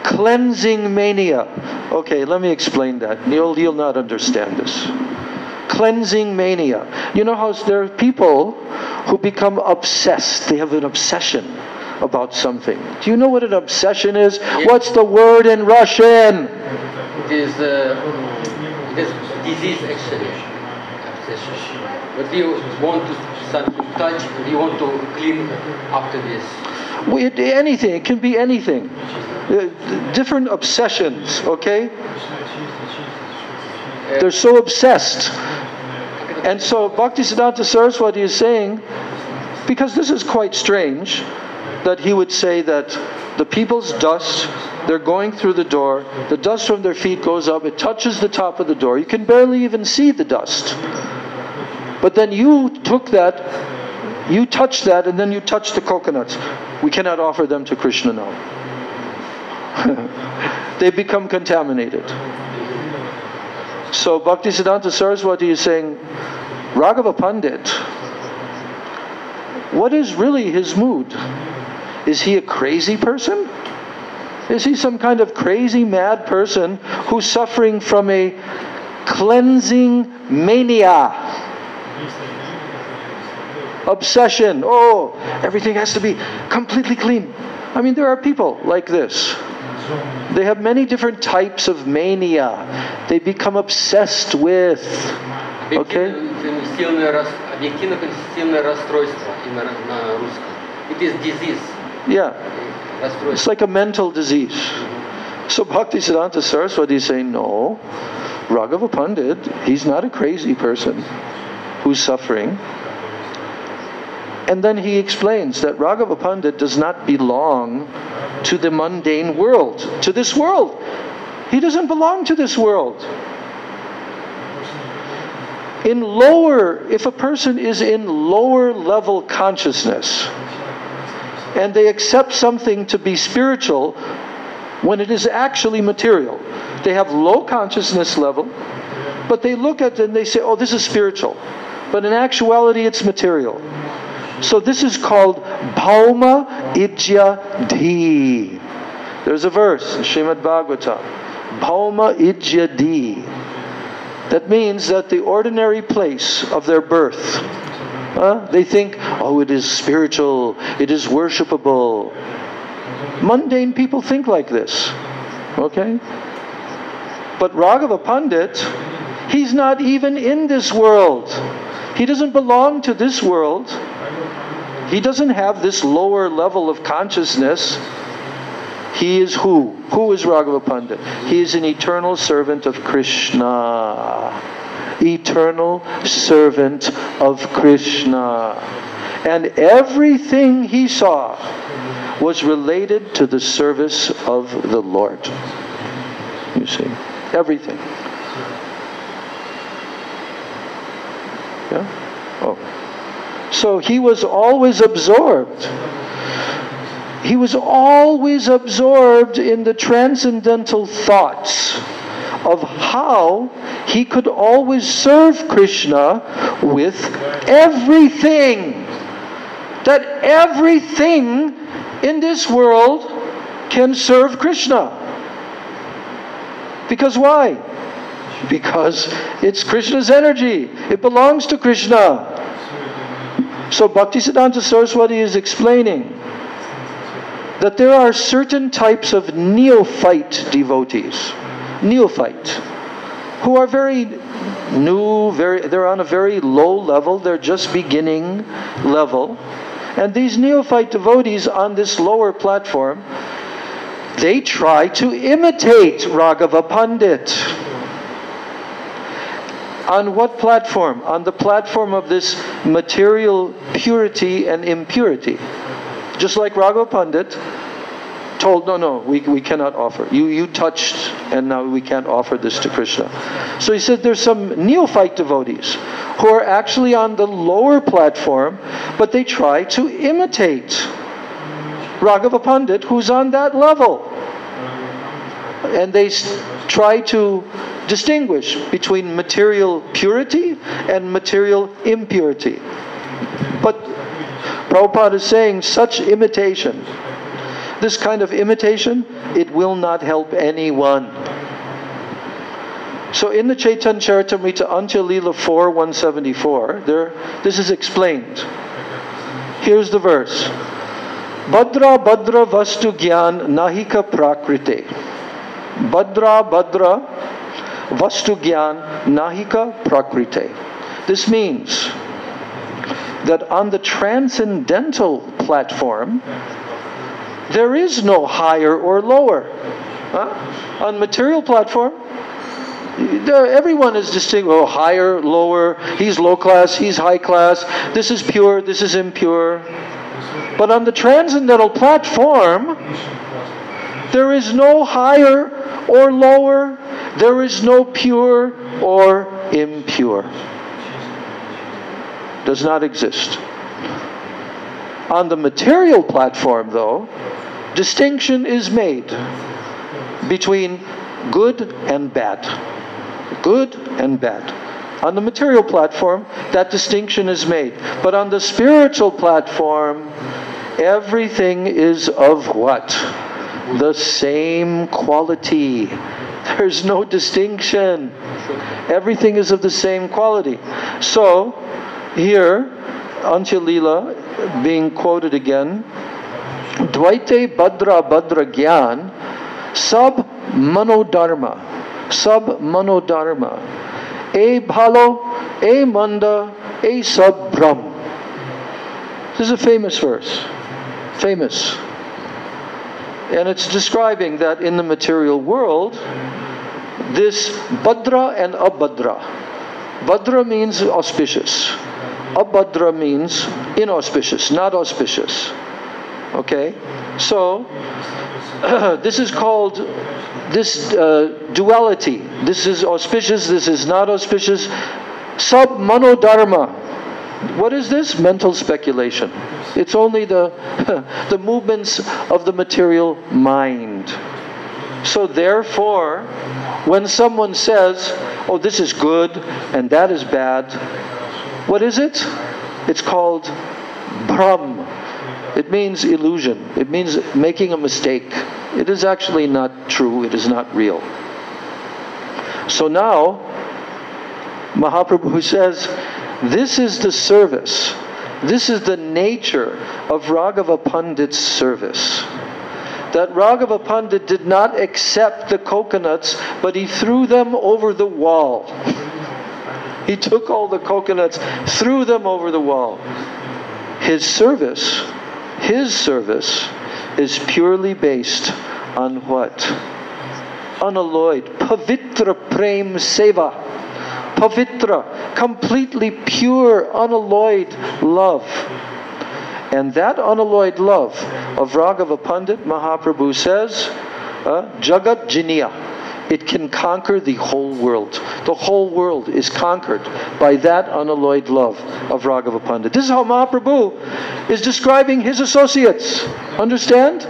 cleansing mania. Okay, let me explain that. You'll not understand this. Cleansing mania. You know how there are people who become obsessed. They have an obsession about something. Do you know what an obsession is? Yes. What's the word in Russian? It is disease actually. Obsession. But you want to touch, you want to clean after this. Anything. It can be anything. Different obsessions, okay? They're so obsessed. And so Bhaktisiddhanta Saraswati is saying, because this is quite strange, that he would say that the people's dust, they're going through the door, the dust from their feet goes up, it touches the top of the door. You can barely even see the dust. But then you took that, you touched that, and then you touched the coconuts. We cannot offer them to Krishna now. They become contaminated. So Bhaktisiddhanta Saraswati is saying, Raghava Pandit, what is really his mood? Is he a crazy person? Is he some kind of crazy mad person who's suffering from a cleansing mania? Obsession. Oh, everything has to be completely clean. I mean, there are people like this. They have many different types of mania. They become obsessed with. Okay? It is disease. Yeah. It's like a mental disease. So Bhaktisiddhanta Saraswati is saying, no, Raghava Pandit, he's not a crazy person who's suffering. And then he explains that Raghava Pandit does not belong to the mundane world, to this world. He doesn't belong to this world. If a person is in lower level consciousness, and they accept something to be spiritual when it is actually material, they have low consciousness level, but they look at it and they say, oh, this is spiritual. But in actuality, it's material. So this is called Bhauma Ijya Dhi. There's a verse in Srimad Bhagavatam. Bhauma Ijya Dhi. That means that the ordinary place of their birth, they think, oh, it is spiritual, it is worshipable. Mundane people think like this. Okay? But Raghava Pandit, he's not even in this world. He doesn't belong to this world. He doesn't have this lower level of consciousness. He is who? Who is Raghava Pandit? He is an eternal servant of Krishna. Eternal servant of Krishna. And everything he saw was related to the service of the Lord. You see? Everything. Yeah? Oh. So he was always absorbed. He was always absorbed in the transcendental thoughts of how he could always serve Krishna with everything. That everything in this world can serve Krishna. Because why? Because it's Krishna's energy. It belongs to Krishna. So Bhaktisiddhanta Saraswati is explaining that there are certain types of neophyte devotees. Neophyte. Who are very new, they're on a very low level, they're just beginning level. And these neophyte devotees on this lower platform, they try to imitate Raghava Pandit. On what platform? On the platform of this material purity and impurity. Just like Raghava Pandit told, no, we cannot offer. You touched, and now we can't offer this to Krishna. So he said there's some neophyte devotees who are actually on the lower platform, but they try to imitate Raghava Pandit, who's on that level. And they try to distinguish between material purity and material impurity. But Prabhupada is saying such imitation, this kind of imitation, it will not help anyone. So in the Chaitanya Charitamrita Antya Leela 4:174, this is explained. Here's the verse. Badra Badra Vastu Gyan Nahika Prakrite. Badra Badra Vastu Gyan Nahika Prakrite. This means that on the transcendental platform, there is no higher or lower. On material platform, everyone is distinct. Oh, higher, lower, he's low class, he's high class, this is pure, this is impure. But on the transcendental platform, there is no higher or lower, there is no pure or impure. Does not exist. On the material platform, though, distinction is made between good and bad. Good and bad. On the material platform, that distinction is made. But on the spiritual platform, everything is of what? The same quality. There's no distinction. Everything is of the same quality. So, here, Antya Leela being quoted again, Dvaite Badra Badra Gyan Sab Manodharma. Sab Manodharma. E Bhalo, E Manda, E Sab Brahm. This is a famous verse. Famous. And it's describing that in the material world, this Badra and Abhadra. Badra means auspicious. Abhadra means inauspicious, not auspicious. Okay? So, this is called this duality. This is auspicious, this is not auspicious. Sab manodharma. What is this? Mental speculation. It's only the the movements of the material mind. So therefore, when someone says, oh, this is good and that is bad, what is it? It's called Brahm. It means illusion. It means making a mistake. It is actually not true. It is not real. So now, Mahaprabhu says, this is the service. This is the nature of Raghava Pandit's service. That Raghava Pandit did not accept the coconuts, but he threw them over the wall. He took all the coconuts, threw them over the wall. His service is purely based on what? Unalloyed. Pavitra Prem Seva. Pavitra. Completely pure, unalloyed love. And that unalloyed love of Raghava Pandit, Mahaprabhu says, Jagat Jiniya. It can conquer the whole world. The whole world is conquered by that unalloyed love of Raghava Pandit. This is how Mahaprabhu is describing his associates. Understand?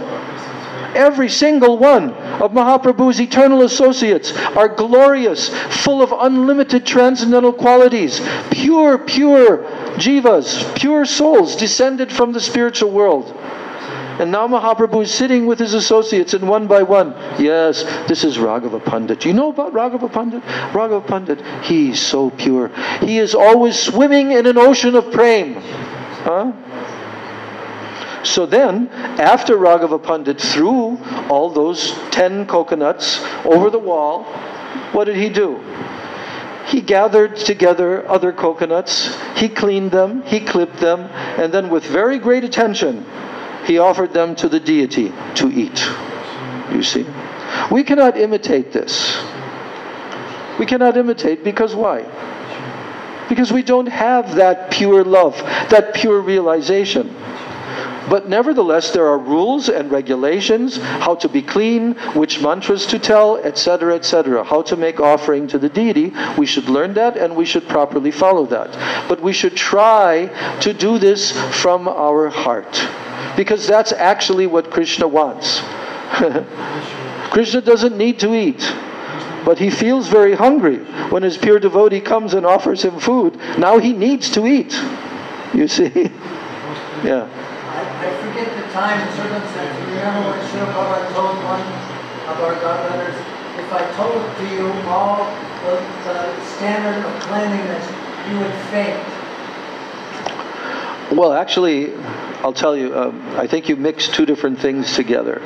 Every single one of Mahaprabhu's eternal associates are glorious, full of unlimited transcendental qualities, pure jivas, pure souls descended from the spiritual world. And now Mahaprabhu is sitting with his associates, and one by one, yes, this is Raghava Pandit. You know about Raghava Pandit? Raghava Pandit, he's so pure. He is always swimming in an ocean of prem. So then, after Raghava Pandit threw all those 10 coconuts over the wall, what did he do? He gathered together other coconuts, he cleaned them, he clipped them, and then with very great attention, he offered them to the deity to eat. You see? We cannot imitate this. We cannot imitate because why? Because we don't have that pure love, that pure realization. But nevertheless, there are rules and regulations, how to be clean, which mantras to tell, etc., etc. How to make offering to the deity. We should learn that and we should properly follow that. But we should try to do this from our heart. Because that's actually what Krishna wants. Krishna doesn't need to eat. But he feels very hungry when his pure devotee comes and offers him food. Now he needs to eat. You see? Yeah. I forget the time and circumstance. Remember when Srila Prabhupada told one of our godbrothers, if I told to you all the standard of cleanliness, you would faint. Well, actually, I'll tell you, I think you mixed two different things together.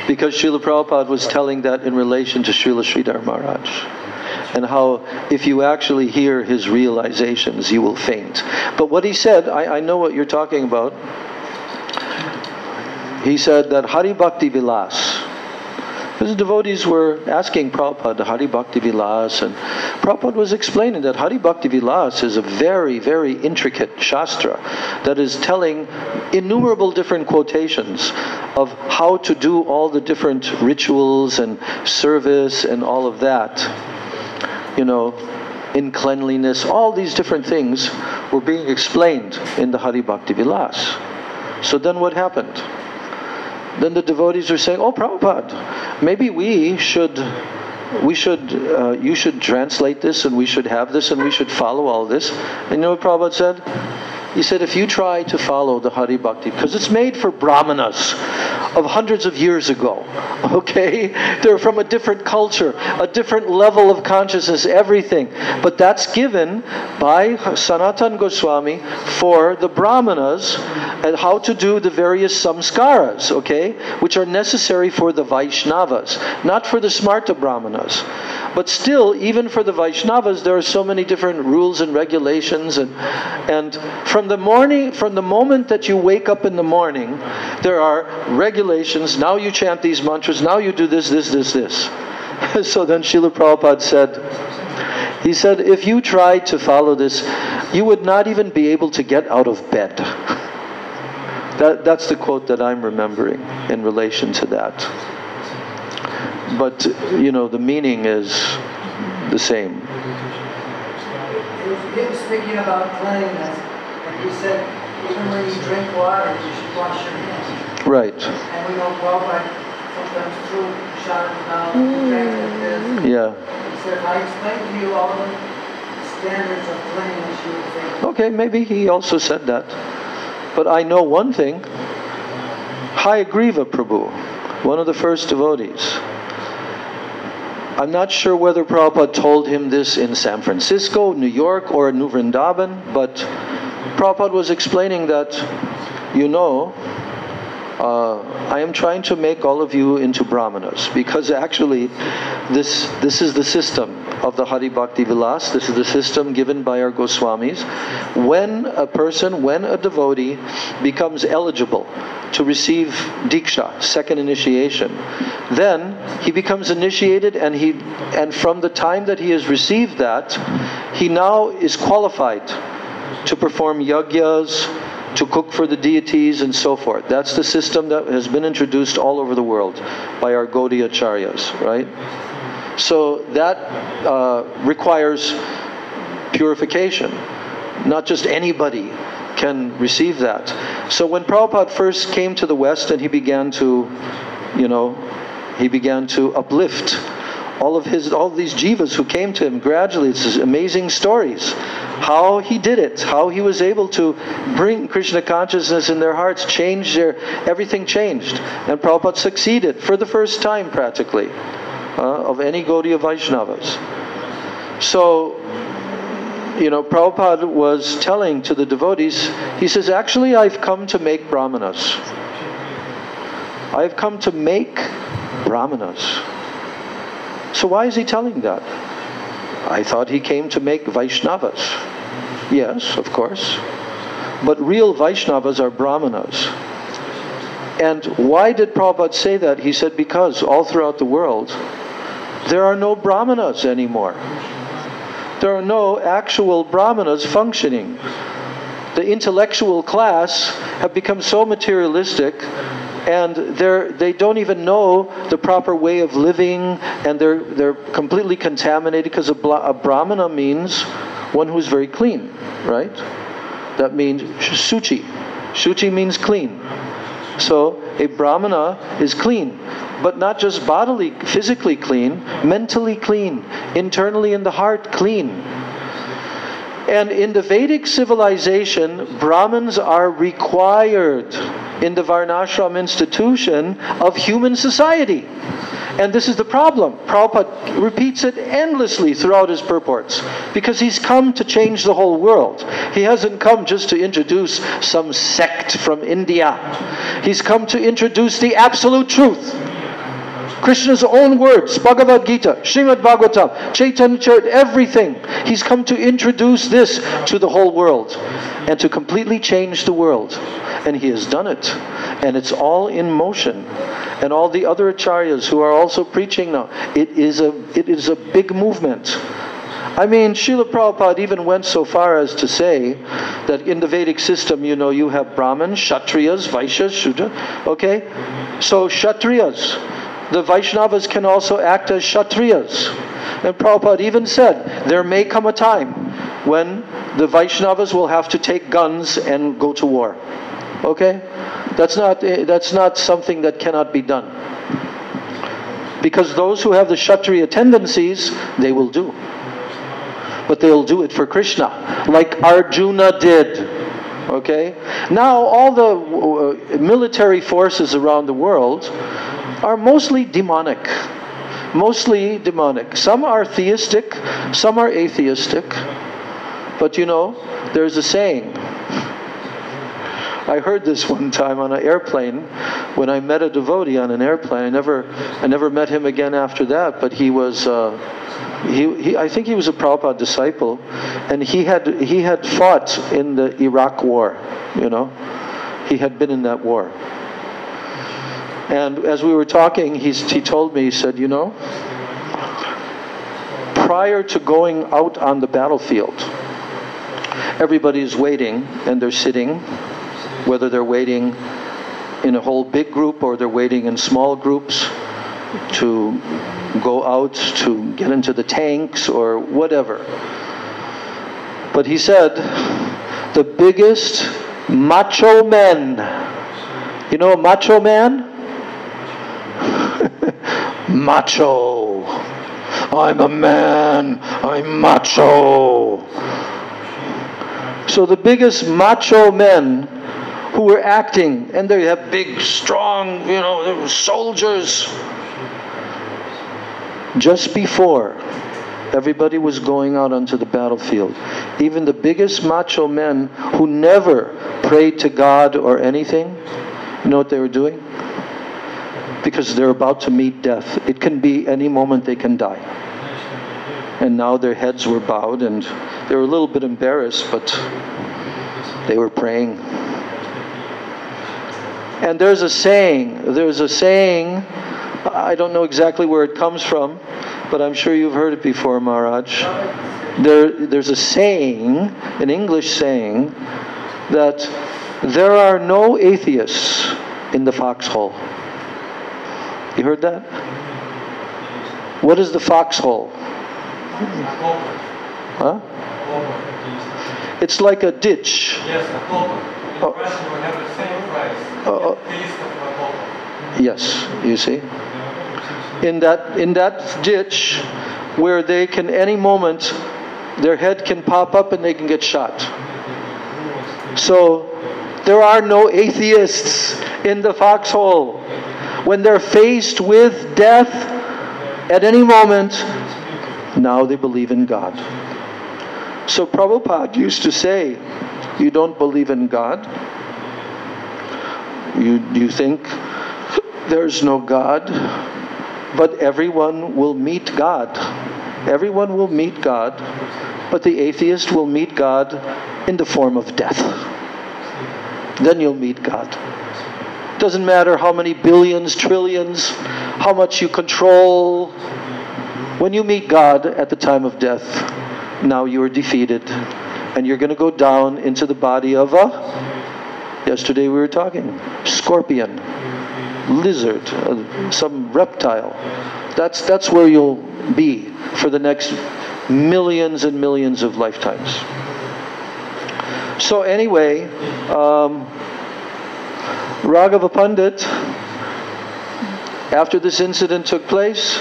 Because Srila Prabhupada was telling that in relation to Srila Sridhar Maharaj. And how if you actually hear his realizations, you will faint. But what he said, I know what you're talking about. He said that Hari Bhakti Vilas. His devotees were asking Prabhupada Hari Bhakti Vilas, and Prabhupada was explaining that Hari Bhakti Vilas is a very, very intricate shastra that is telling innumerable different quotations of how to do all the different rituals and service and all of that. You know, in cleanliness, all these different things were being explained in the Hari Bhakti Vilas. So then what happened? Then the devotees are saying, oh Prabhupada, maybe you should translate this and we should have this and we should follow all this. And you know what Prabhupada said? He said, if you try to follow the Hari Bhakti, because it's made for brahmanas of hundreds of years ago, okay? They're from a different culture, a different level of consciousness, everything. But that's given by Sanatana Goswami for the brahmanas and how to do the various samskaras, okay? Which are necessary for the Vaishnavas, not for the Smarta brahmanas. But still, even for the Vaishnavas, there are so many different rules and regulations, and from the moment that you wake up in the morning, there are regulations. Now you chant these mantras. Now you do this, this, this, this. So then Srila Prabhupada said, he said, if you tried to follow this, you would not even be able to get out of bed. That's the quote that I'm remembering in relation to that. But, you know, the meaning is the same. he was speaking about cleanliness, and he said, even when you drink water, you should wash your hands. Right. And we know Prabhupada sometimes threw showers down, drank like this. Yeah. He said, if I explain to you all the standards of cleanliness, you would think. Okay, maybe he also said that. But I know one thing. Hayagriva Prabhu, one of the first devotees. I'm not sure whether Prabhupada told him this in San Francisco, New York, or New Vrindavan, but Prabhupada was explaining that, you know, I am trying to make all of you into brahmanas, because actually this is the system of the Hari Bhakti Vilas. This is the system given by our Goswamis. When a devotee becomes eligible to receive Diksha, second initiation, then he becomes initiated, and from the time that he has received that, he now is qualified to perform yagyas, to cook for the deities, and so forth. That's the system that has been introduced all over the world by our Gaudiya Acharyas, right? So that requires purification. Not just anybody can receive that. So when Prabhupada first came to the West and he began to uplift all these jivas who came to him gradually, it's these amazing stories. How he did it, how he was able to bring Krishna consciousness in their hearts, everything changed. And Prabhupada succeeded for the first time practically of any Gaudiya Vaishnavas. So, Prabhupada was telling to the devotees, he says, actually I've come to make brahmanas. I've come to make brahmanas. So why is he telling that? I thought he came to make Vaishnavas. Yes, of course. But real Vaishnavas are brahmanas. And why did Prabhupada say that? He said, because all throughout the world, there are no brahmanas anymore. There are no actual brahmanas functioning. The intellectual class have become so materialistic, and they don't even know the proper way of living, and they're completely contaminated, because a brahmana means one who's very clean, right? That means suchi. Suchi means clean. So a brahmana is clean, but not just bodily, physically clean, mentally clean, internally in the heart clean. And in the Vedic civilization, Brahmins are required in the Varnashram institution of human society. And this is the problem. Prabhupada repeats it endlessly throughout his purports, because he's come to change the whole world. He hasn't come just to introduce some sect from India. He's come to introduce the absolute truth. Krishna's own words, Bhagavad Gita, Srimad Bhagavatam, Chaitanya Charitamrita, everything. He's come to introduce this to the whole world and to completely change the world. And he has done it. And it's all in motion. And all the other acharyas who are also preaching now, it is a big movement. I mean, Srila Prabhupada even went so far as to say that in the Vedic system, you have Brahmins, Kshatriyas, Vaishyas, Shudra. Okay? So Kshatriyas, the Vaishnavas can also act as Kshatriyas. And Prabhupada even said, there may come a time when the Vaishnavas will have to take guns and go to war. Okay? That's not something that cannot be done. Because those who have the Kshatriya tendencies, they will do. But they'll do it for Krishna, like Arjuna did. Okay? Now all the military forces around the world are mostly demonic. Mostly demonic. Some are theistic, some are atheistic. But there's a saying. I heard this one time on an airplane when I met a devotee on an airplane. I never met him again after that, but he was I think he was a Prabhupada disciple, and he had fought in the Iraq war, He had been in that war. And as we were talking, he told me, he said, prior to going out on the battlefield, everybody's waiting, and they're sitting, whether they're waiting in a whole big group or they're waiting in small groups to go out to get into the tanks or whatever. But he said, the biggest macho men. You know a macho man? Macho. I'm a man. I'm macho. So the biggest macho men who were acting, and they have big, strong, they were soldiers. Just before everybody was going out onto the battlefield, even the biggest macho men who never prayed to God or anything, you know what they were doing? Because they're about to meet death. It can be any moment they can die. And now their heads were bowed and they were a little bit embarrassed, but they were praying. And there's a saying, I don't know exactly where it comes from, but I'm sure you've heard it before, Maharaj. There's a saying, an English saying, that there are no atheists in the foxhole. You heard that? What is the foxhole? Huh? It's like a ditch. Yes, a culprit. In Russian, we have the same phrase. Yes, you see? In that ditch where they can, any moment, their head can pop up and they can get shot. So, there are no atheists in the foxhole. When they're faced with death at any moment, now they believe in God. So Prabhupada used to say, you don't believe in God? You think there's no God? But everyone will meet God. Everyone will meet God, but the atheist will meet God in the form of death. Then you'll meet God. Doesn't matter how many billions, trillions, how much you control. When you meet God at the time of death, now you are defeated. And you're going to go down into the body of yesterday we were talking, scorpion, lizard, some reptile. That's where you'll be for the next millions and millions of lifetimes. So anyway, Raghava Pandit, after this incident took place,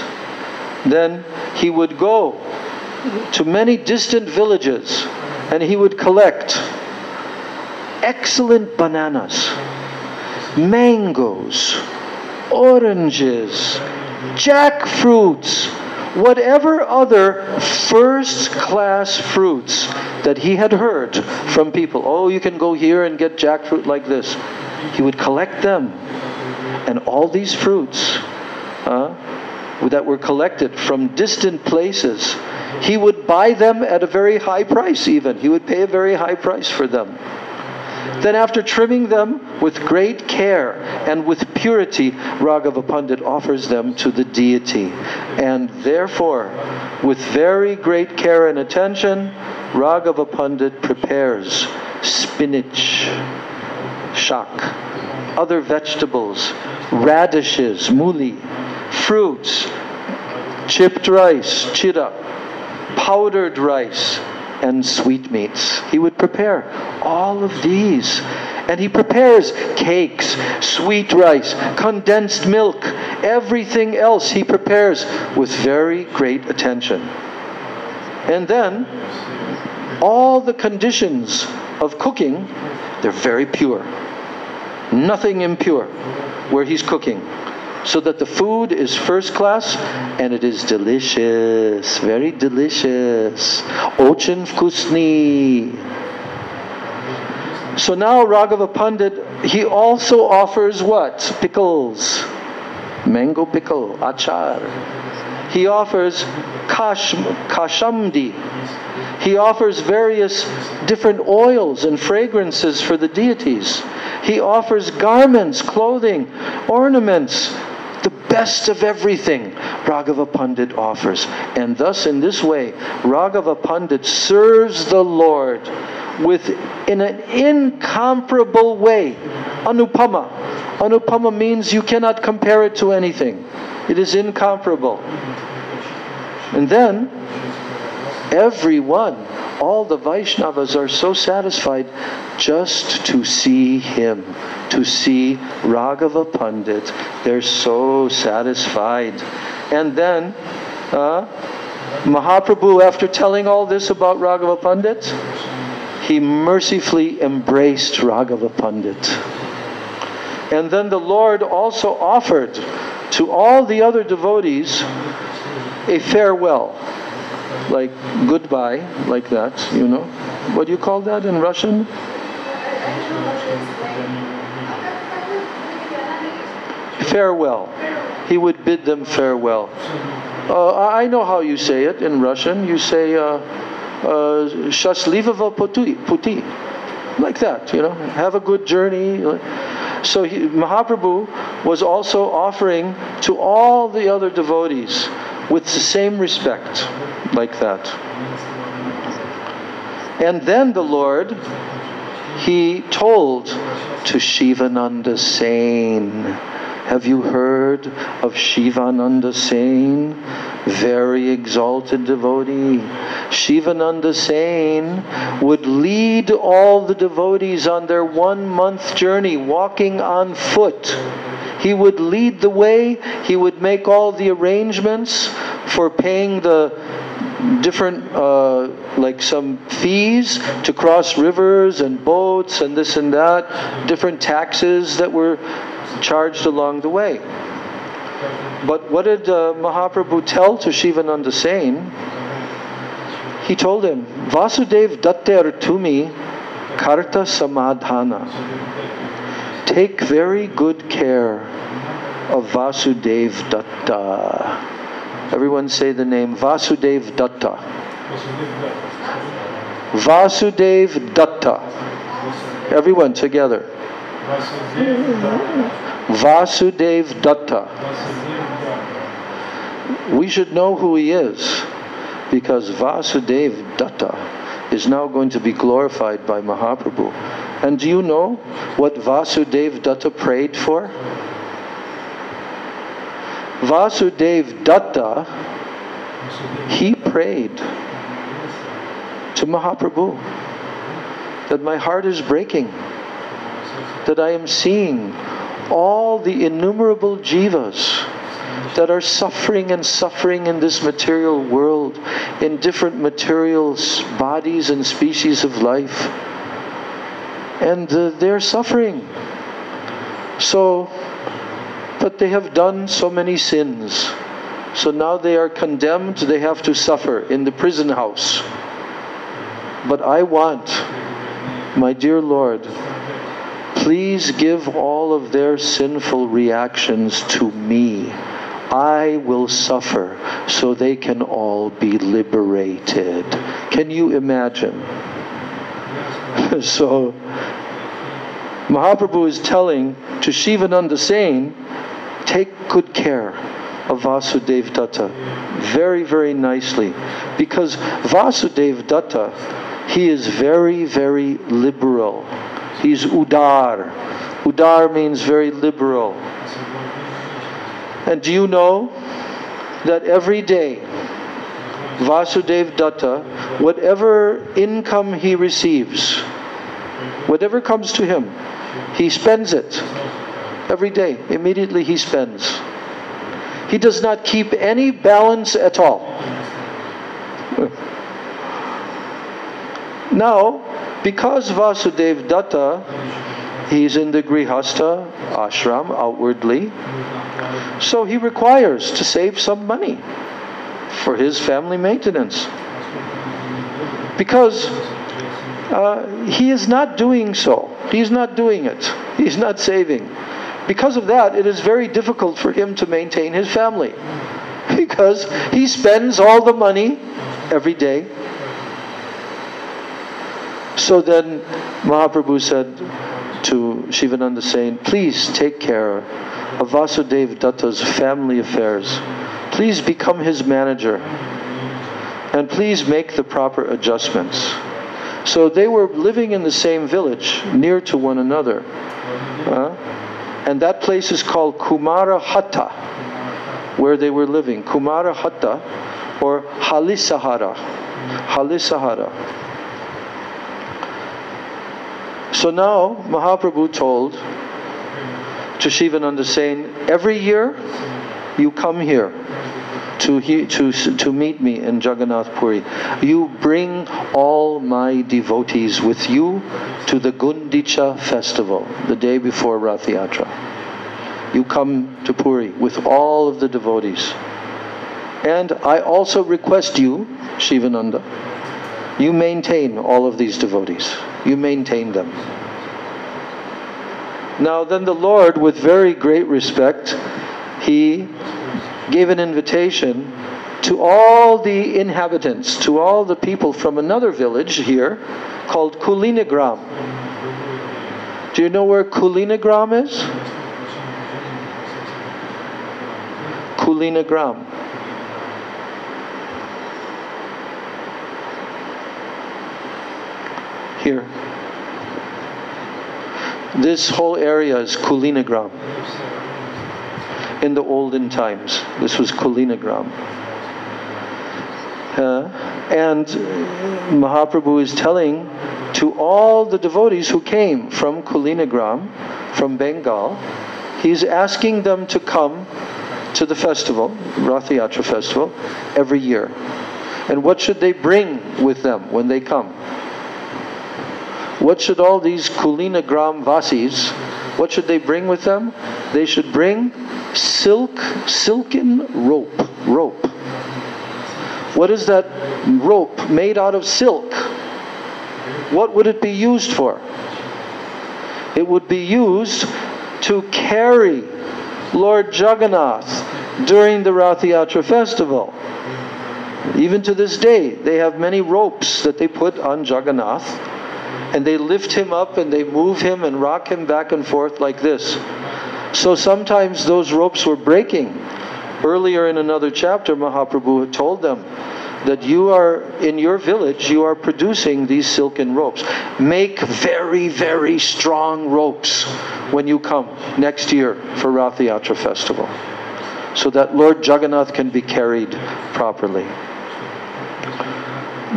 then he would go to many distant villages and he would collect excellent bananas, mangoes, oranges, jackfruits, whatever other first-class fruits that he had heard from people. Oh, you can go here and get jackfruit like this. He would collect them. And all these fruits that were collected from distant places, he would buy them at a very high price even. He would pay a very high price for them. Then after trimming them with great care and with purity, Raghava Pandit offers them to the deity. And therefore, with very great care and attention, Raghava Pandit prepares spinach, shak, other vegetables, radishes, muli, fruits, chipped rice, chira, powdered rice, and sweetmeats. He would prepare all of these. And he prepares cakes, sweet rice, condensed milk, everything else he prepares with very great attention. And then, all the conditions of cooking, they're very pure. Nothing impure where he's cooking. So that the food is first class and it is delicious, very delicious. Очень вкусный. So now Raghava Pandit, he also offers what? Pickles. Mango pickle, achar. He offers kashamdi. He offers various different oils and fragrances for the deities. He offers garments, clothing, ornaments. The best of everything Raghava Pandit offers. And thus in this way, Raghava Pandit serves the Lord in an incomparable way. Anupama. Anupama means you cannot compare it to anything. It is incomparable. And then, everyone all the Vaishnavas are so satisfied just to see him, to see Raghava Pandit. They're so satisfied. And then Mahaprabhu, after telling all this about Raghava Pandit, he mercifully embraced Raghava Pandit. And then the Lord also offered to all the other devotees a farewell, like goodbye, like that, you know. What do you call that in Russian? Farewell. He would bid them farewell. I know how you say it in Russian. You say "Счастливого пути," like that, you know. Have a good journey. So Mahaprabhu was also offering to all the other devotees with the same respect, like that. And then the Lord, he told to Shivananda Sain. Have you heard of Shivananda Sain? Very exalted devotee. Shivananda Sain would lead all the devotees on their 1 month journey, walking on foot. He would lead the way. He would make all the arrangements for paying the different, like some fees to cross rivers and boats and this and that, different taxes that were charged along the way. But what did Mahaprabhu tell to Shivananda Sain? He told him, Vasudev datter tumi karta samadhana. Take very good care of Vasudev Datta. Everyone say the name Vasudev Datta. Vasudev Datta. Everyone together. Vasudev Datta. We should know who he is, because Vasudev Datta is now going to be glorified by Mahaprabhu. And do you know what Vasudev Datta prayed for? Vasudev Datta, he prayed to Mahaprabhu that my heart is breaking, that I am seeing all the innumerable jivas that are suffering and suffering in this material world, in different material bodies and species of life. And they're suffering. So, but they have done so many sins. So now they are condemned, they have to suffer in the prison house. But I want, my dear Lord, please give all of their sinful reactions to me. I will suffer so they can all be liberated. Can you imagine? So Mahaprabhu is telling to Shivananda Sain, take good care of Vasudev Datta very, very nicely, because Vasudev Datta, he is very, very liberal. He's udar. Udar means very liberal. And do you know that every day Vasudev Datta, whatever income he receives, whatever comes to him, he spends it. Every day, immediately he spends. He does not keep any balance at all. Now, because Vasudev Datta, he's in the Grihastha ashram outwardly, so he requires to save some money for his family maintenance. Because he is not doing so. He's not doing it. He's not saving. Because of that, it is very difficult for him to maintain his family. Because he spends all the money every day. So then Mahaprabhu said to Shivananda Sain, please take care of Vasudev Datta's family affairs. Please become his manager. And please make the proper adjustments. So they were living in the same village, near to one another. And that place is called Kumara Hatta, where they were living. Kumara Hatta, or Halisahara. Halisahara. So now Mahaprabhu told to Shivananda saying, every year you come here to meet me in Jagannath Puri. You bring all my devotees with you to the Gundicha festival, the day before Rath Yatra. You come to Puri with all of the devotees. And I also request you, Shivananda, you maintain all of these devotees. You maintain them. Now then the Lord, with very great respect, He gave an invitation to all the inhabitants, to all the people from another village here called Kulinagram. Do you know where Kulinagram is? Kulinagram. Here. This whole area is Kulinagram. In the olden times, this was Kulinagram. And Mahaprabhu is telling to all the devotees who came from Kulinagram, from Bengal, he's asking them to come to the festival, Rath Yatra festival, every year. And what should they bring with them when they come? What should all these Kulinagram Vasis, what should they bring with them? They should bring silken rope. What is that rope made out of silk? What would it be used for? It would be used to carry Lord Jagannath during the Rath Yatra festival. Even to this day, they have many ropes that they put on Jagannath, and they lift him up and they move him and rock him back and forth like this. So sometimes those ropes were breaking. Earlier in another chapter, Mahaprabhu had told them that you are, in your village, you are producing these silken ropes. Make very, very strong ropes when you come next year for Rath Yatra festival, so that Lord Jagannath can be carried properly.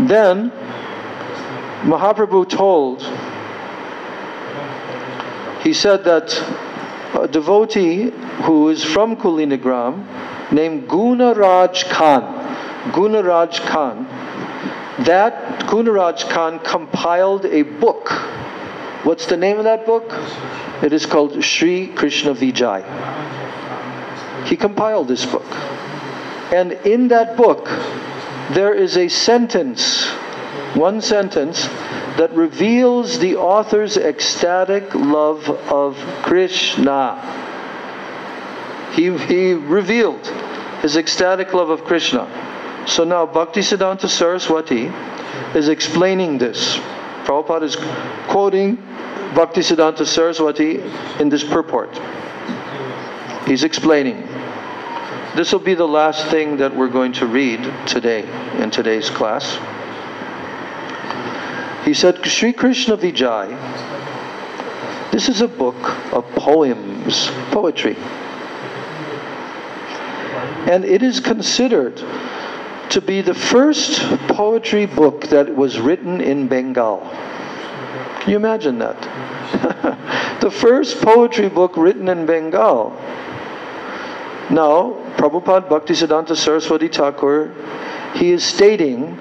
Then Mahaprabhu told, he said that a devotee who is from Kulinagram named Gunaraj Khan, that Gunaraj Khan compiled a book. What's the name of that book? It is called Sri Krishna Vijay. He compiled this book. And in that book, there is a sentence, one sentence, that reveals the author's ecstatic love of Krishna. He revealed his ecstatic love of Krishna. So now Bhaktisiddhanta Saraswati is explaining this. Prabhupada is quoting Bhaktisiddhanta Saraswati in this purport. He's explaining. This will be the last thing that we're going to read today in today's class. He said, Sri Krishna Vijay, this is a book of poems, poetry. And it is considered to be the first poetry book that was written in Bengal. Can you imagine that? The first poetry book written in Bengal. Now, Prabhupada Bhaktisiddhanta Saraswati Thakur, he is stating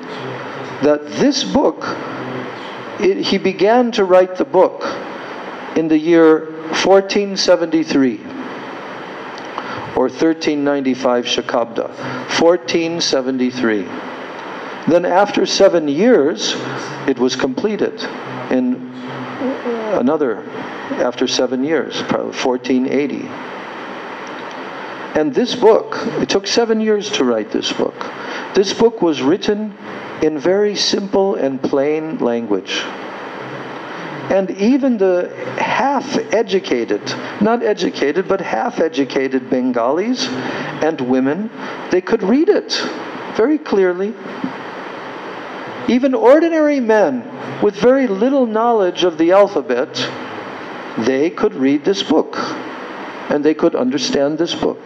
that this book, he began to write the book in the year 1473 or 1395 Shakabda, 1473. Then after 7 years, it was completed in another, after 7 years, probably 1480. And this book, it took 7 years to write this book. This book was written in very simple and plain language. And even the half-educated, not educated, but half-educated Bengalis and women, they could read it very clearly. Even ordinary men with very little knowledge of the alphabet, they could read this book. And they could understand this book.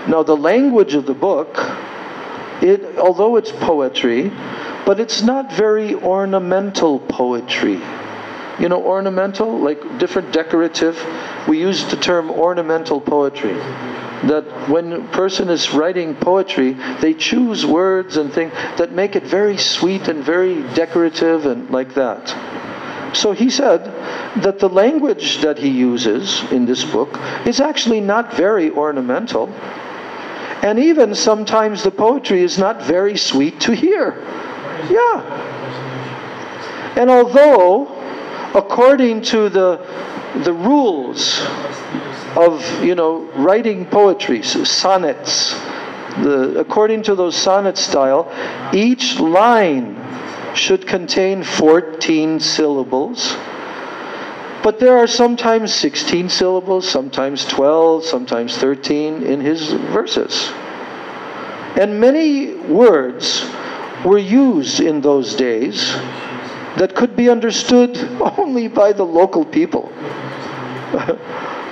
Now the language of the book, although it's poetry, but it's not very ornamental poetry. You know, ornamental, like different decorative. We use the term ornamental poetry. That when a person is writing poetry, they choose words and things that make it very sweet and very decorative and like that. So he said that the language that he uses in this book is actually not very ornamental. And even sometimes the poetry is not very sweet to hear. Yeah. And although, according to the rules of, you know, writing poetry, so sonnets, according to those sonnet style, each line should contain 14 syllables. But there are sometimes 16 syllables, sometimes 12, sometimes 13 in his verses. And many words were used in those days that could be understood only by the local people.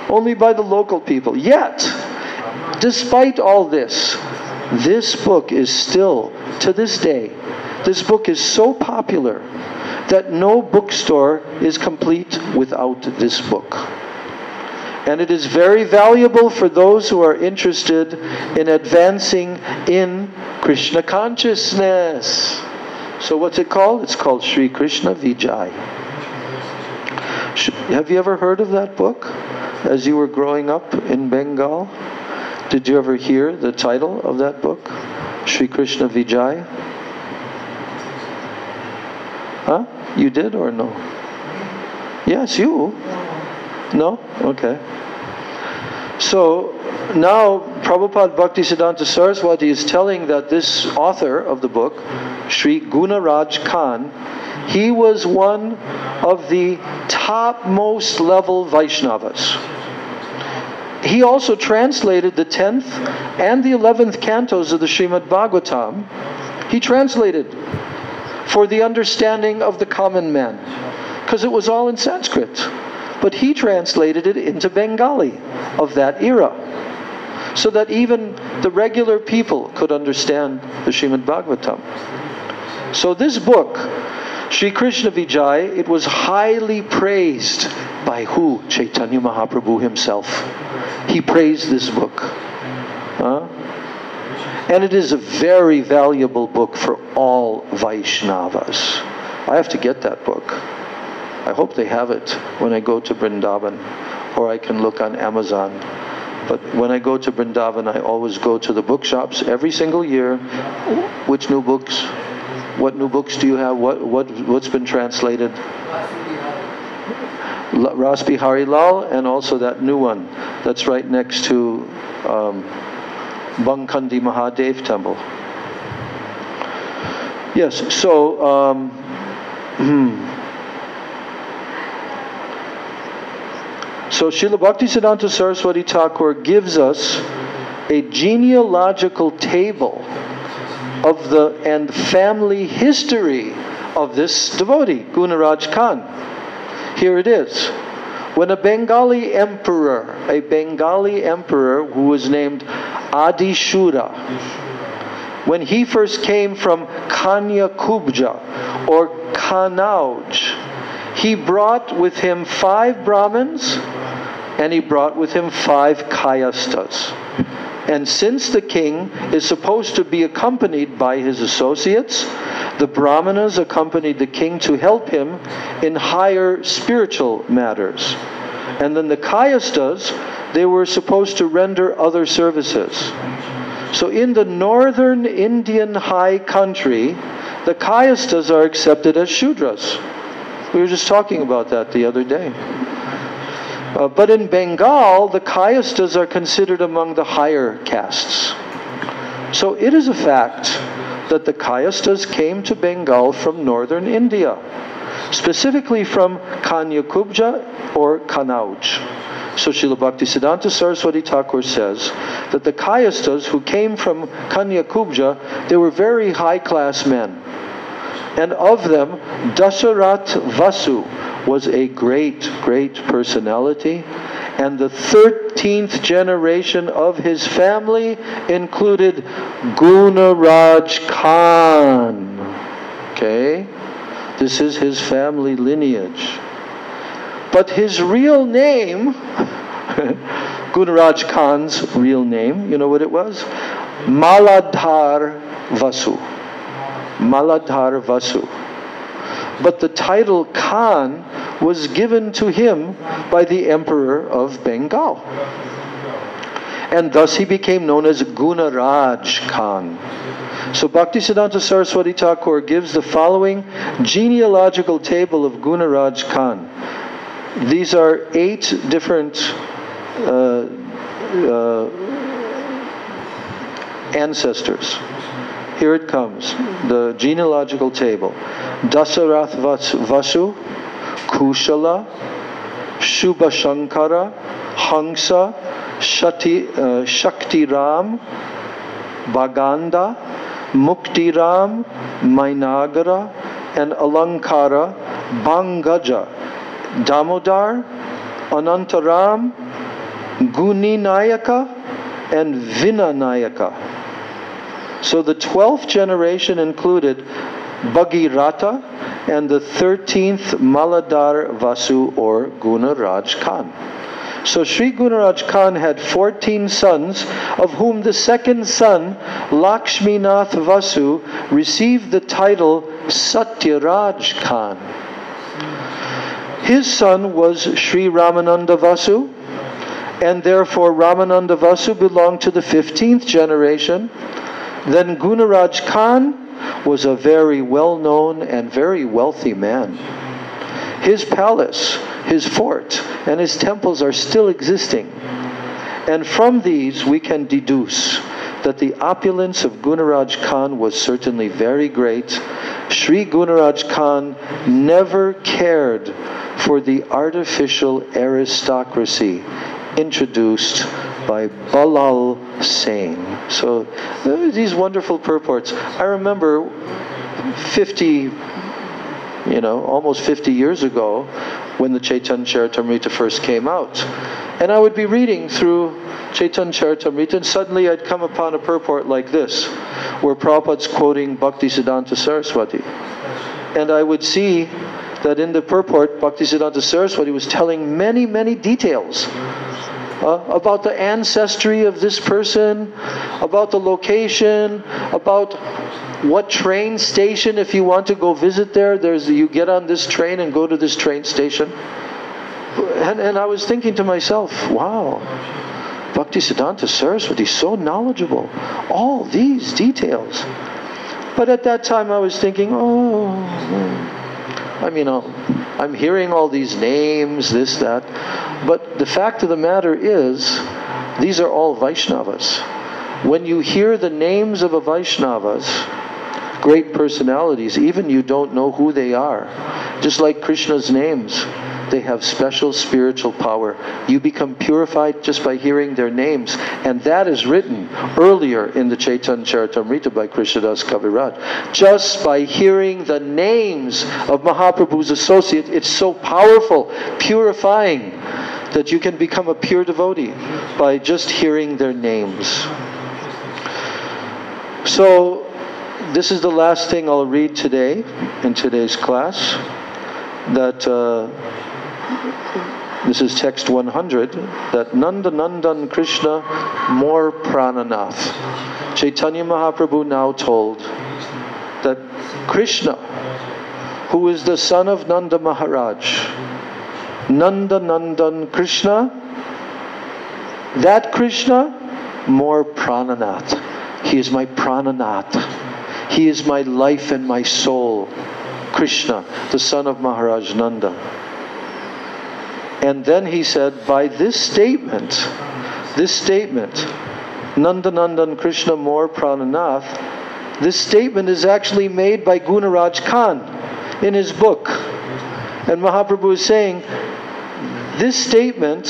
Only by the local people. Yet, despite all this book is still, to this day, this book is so popular that no bookstore is complete without this book. And it is very valuable for those who are interested in advancing in Krishna consciousness. So what's it called? It's called Sri Krishna Vijay. Have you ever heard of that book? As you were growing up in Bengal, did you ever hear the title of that book? Sri Krishna Vijay? Huh? You did or no? Yes, you. No? Okay. So now Prabhupada Bhaktisiddhanta Saraswati is telling that this author of the book, Sri Gunaraj Khan, he was one of the topmost level Vaishnavas. He also translated the 10th and the 11th cantos of the Srimad Bhagavatam. He translated for the understanding of the common man, because it was all in Sanskrit. But he translated it into Bengali of that era, so that even the regular people could understand the Srimad Bhagavatam. So this book, Sri Krishna Vijay, it was highly praised by who? Chaitanya Mahaprabhu himself. He praised this book. And it is a very valuable book for all Vaishnavas. I have to get that book. I hope they have it when I go to Vrindavan, or I can look on Amazon. But when I go to Vrindavan, I always go to the bookshops every single year. Which new books? What new books do you have? What's been translated? Ras Bihari Lal, and also that new one that's right next to Bankandi Mahadev Temple. Yes, so so Srila Bhaktisiddhanta Saraswati Thakur gives us a genealogical table of the and family history of this devotee, Gunaraj Khan. Here it is. When a Bengali emperor who was named Adishura, when he first came from Kanyakubja or Kanauj, he brought with him 5 Brahmins and he brought with him 5 Kayastas. And since the king is supposed to be accompanied by his associates, the Brahmanas accompanied the king to help him in higher spiritual matters. And then the Kayastas, they were supposed to render other services. So in the northern Indian high country, the Kayastas are accepted as Shudras. We were just talking about that the other day. But in Bengal, the Kayastas are considered among the higher castes. So it is a fact that the Kayastas came to Bengal from northern India, specifically from Kanyakubja or Kanauj. So Srila Bhaktisiddhanta Saraswati Thakur says that the Kayastas who came from Kanyakubja, they were very high-class men. And of them, Dasarath Vasu was a great, great personality. And the 13th generation of his family included Gunaraj Khan. Okay? This is his family lineage. But his real name, Gunaraj Khan's real name, you know what it was? Maladhar Vasu. Maladhar Vasu. But the title Khan was given to him by the Emperor of Bengal. And thus he became known as Gunaraj Khan. So Bhaktisiddhanta Saraswati Thakur gives the following genealogical table of Gunaraj Khan. These are 8 different ancestors. Here it comes, the genealogical table. Dasarath Vasu, Kushala, Shubhashankara, Hamsa, Shaktiram, Baganda, Muktiram, Mainagara, and Alankara, Bangaja, Damodar, Anantaram, Guninayaka, and Vinanayaka. So the 12th generation included Bhagirath and the 13th Maladhar Vasu or Gunaraj Khan. So Sri Gunaraj Khan had 14 sons, of whom the second son, Lakshminath Vasu, received the title Satyaraj Khan. His son was Sri Ramananda Vasu, and therefore Ramananda Vasu belonged to the 15th generation. Then Gunaraj Khan was a very well-known and very wealthy man. His palace, his fort, and his temples are still existing. And from these we can deduce that the opulence of Gunaraj Khan was certainly very great. Sri Gunaraj Khan never cared for the artificial aristocracy introduced by Balal Sain. So these wonderful purports. I remember almost 50 years ago when the Chaitanya Charitamrita first came out. And I would be reading through Chaitanya Charitamrita and suddenly I'd come upon a purport like this, where Prabhupada's quoting Bhaktisiddhanta Saraswati. And I would see that in the purport, Bhaktisiddhanta Saraswati was telling many, many details about the ancestry of this person, about the location, about what train station, if you want to go visit there, you get on this train and go to this train station. And I was thinking to myself, wow, Bhaktisiddhanta Saraswati is so knowledgeable. All these details. But at that time I was thinking, I'm hearing all these names, this, that. But the fact of the matter is, these are all Vaishnavas. When you hear the names of a Vaishnavas, great personalities, even you don't know who they are. Just like Krishna's names, they have special spiritual power. You become purified just by hearing their names. And that is written earlier in the Chaitanya Charitamrita by Krishnadas Kaviraj. Just by hearing the names of Mahaprabhu's associate, it's so powerful, purifying, that you can become a pure devotee by just hearing their names. So, this is the last thing I'll read today, in today's class, that this is text 100, that Nanda Nandan Krishna more Prananath. Chaitanya Mahaprabhu now told that Krishna, who is the son of Nanda Maharaj, Nanda Nandan Krishna, that Krishna more Prananath. He is my Prananath. He is my life and my soul. Krishna, the son of Maharaj Nanda. And then he said, by this statement, Nanda Nandan Krishna more Prananath, this statement is actually made by Gunaraj Khan in his book. And Mahaprabhu is saying, this statement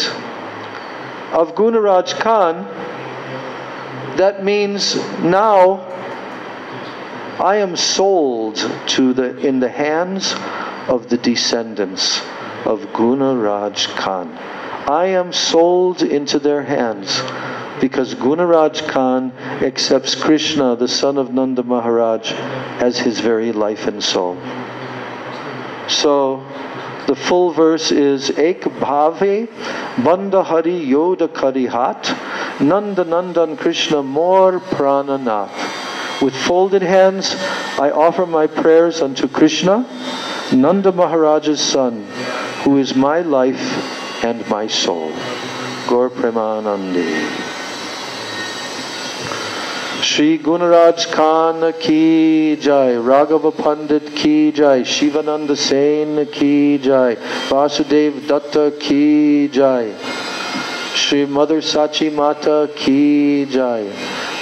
of Gunaraj Khan, that means now I am sold in the hands of the descendants of Gunaraj Khan. I am sold into their hands because Gunaraj Khan accepts Krishna, the son of Nanda Maharaj, as his very life and soul. So, the full verse is Ek Bhave Banda Hari Yoda Karihat Nanda Nandan Krishna More Prananath. With folded hands, I offer my prayers unto Krishna, Nanda Maharaja's son, who is my life and my soul. Gaur Premanandi. Shri Gunaraj Khan ki jai, Raghava Pandit ki jai, Shivananda Sen ki jai, Vasudev Datta ki jai, Shri Mother Sachi Mata ki jai,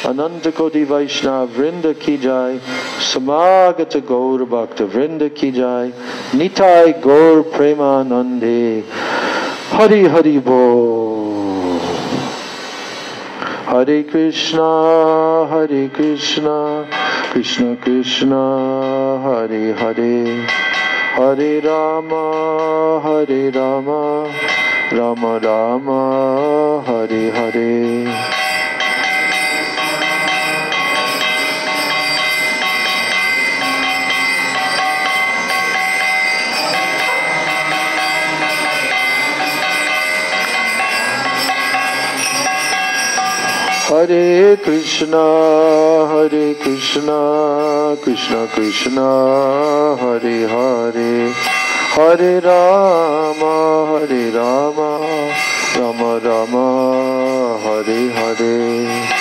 Ananta Koti Vaishnav Vrinda ki jai, Samagata Gaur Bhakta Vrinda ki jai, Nitai Gaur Premanande, Hari Hari Bo. Hare Krishna, Krishna Krishna, Hare Hare, Hare Rama, Rama Rama, Hare Hare. Hare Krishna, Krishna Krishna, Hare Hare, Hare Rama, Rama Rama, Hare Hare.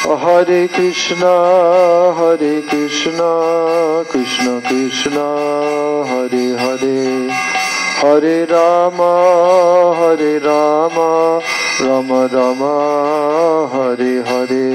Hare Krishna, Krishna Krishna, Hare Hare, Hare Rama, Rama Rama, Hare Hare.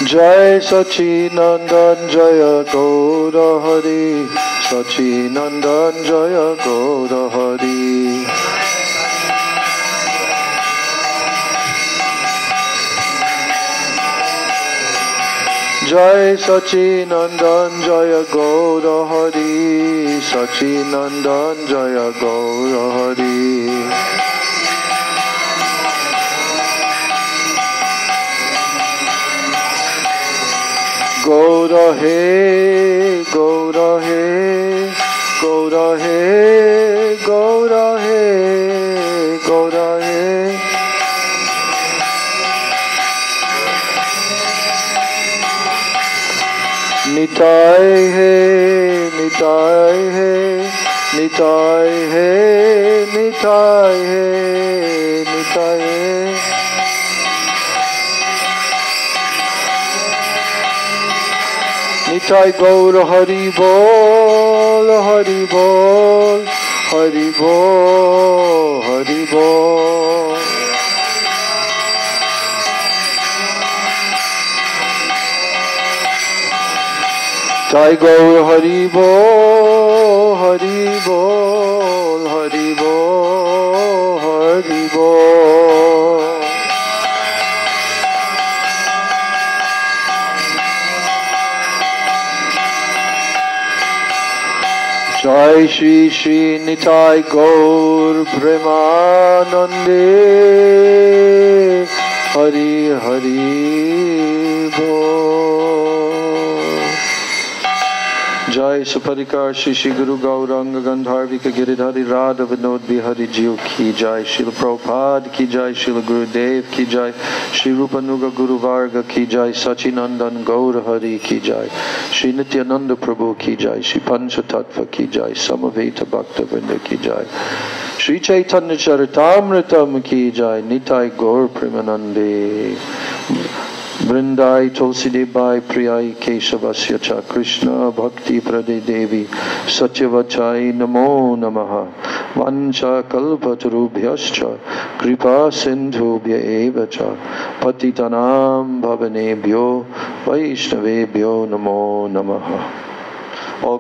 Jai Sachinandan Jaya Gaura Hari, Sachinandan Jaya Gaura Hari. Jai Sachinandan Jaya Gaura Hari, Sachinandan Jaya Gaura Hari. Gaura He, Gaura He, Gaura He, Gaura He, Gaura He. Nitai He, Nitai He, Nitai He, Nitai He, Nitai He. Nitai Gaur Hari Bol, Hari Bol, Hari Bol, Hari Bol. Nitai Gaur Hari Bol, Hari Bol, Hari Bol, Hari Bol. Jai Shri Shri Nitai Gaur Premanande, Hari Hari Bol. Jai Saparikar Shri Shri Guru Gauranga Gandharvika Giridhari Radha Vinod Bihari Jiu Ki Jai, Srila Prabhupada Ki Jai, Srila Gurudev Ki Jai, Shri Rupanuga Guru Varga Ki Jai, Sachinandan Gaur Hari Ki Jai, Shri Nityananda Prabhu Ki Jai, Shri Pancha Tattva Ki Jai, Samaveta Bhakta Vrinda Ki Jai, Shri Chaitanya Charitamritam Ki Jai, Nitai Gaur Premanande. Vrindai Tulsi Debai Priyai Keshavasya Cha Krishna Bhakti Prade Devi Satyavachai Namo Namaha Vancha kalpatarubhyascha kripa sindhubhya eva cha patitanam bhavanebhyo vaishnavebhyo namo namaha. All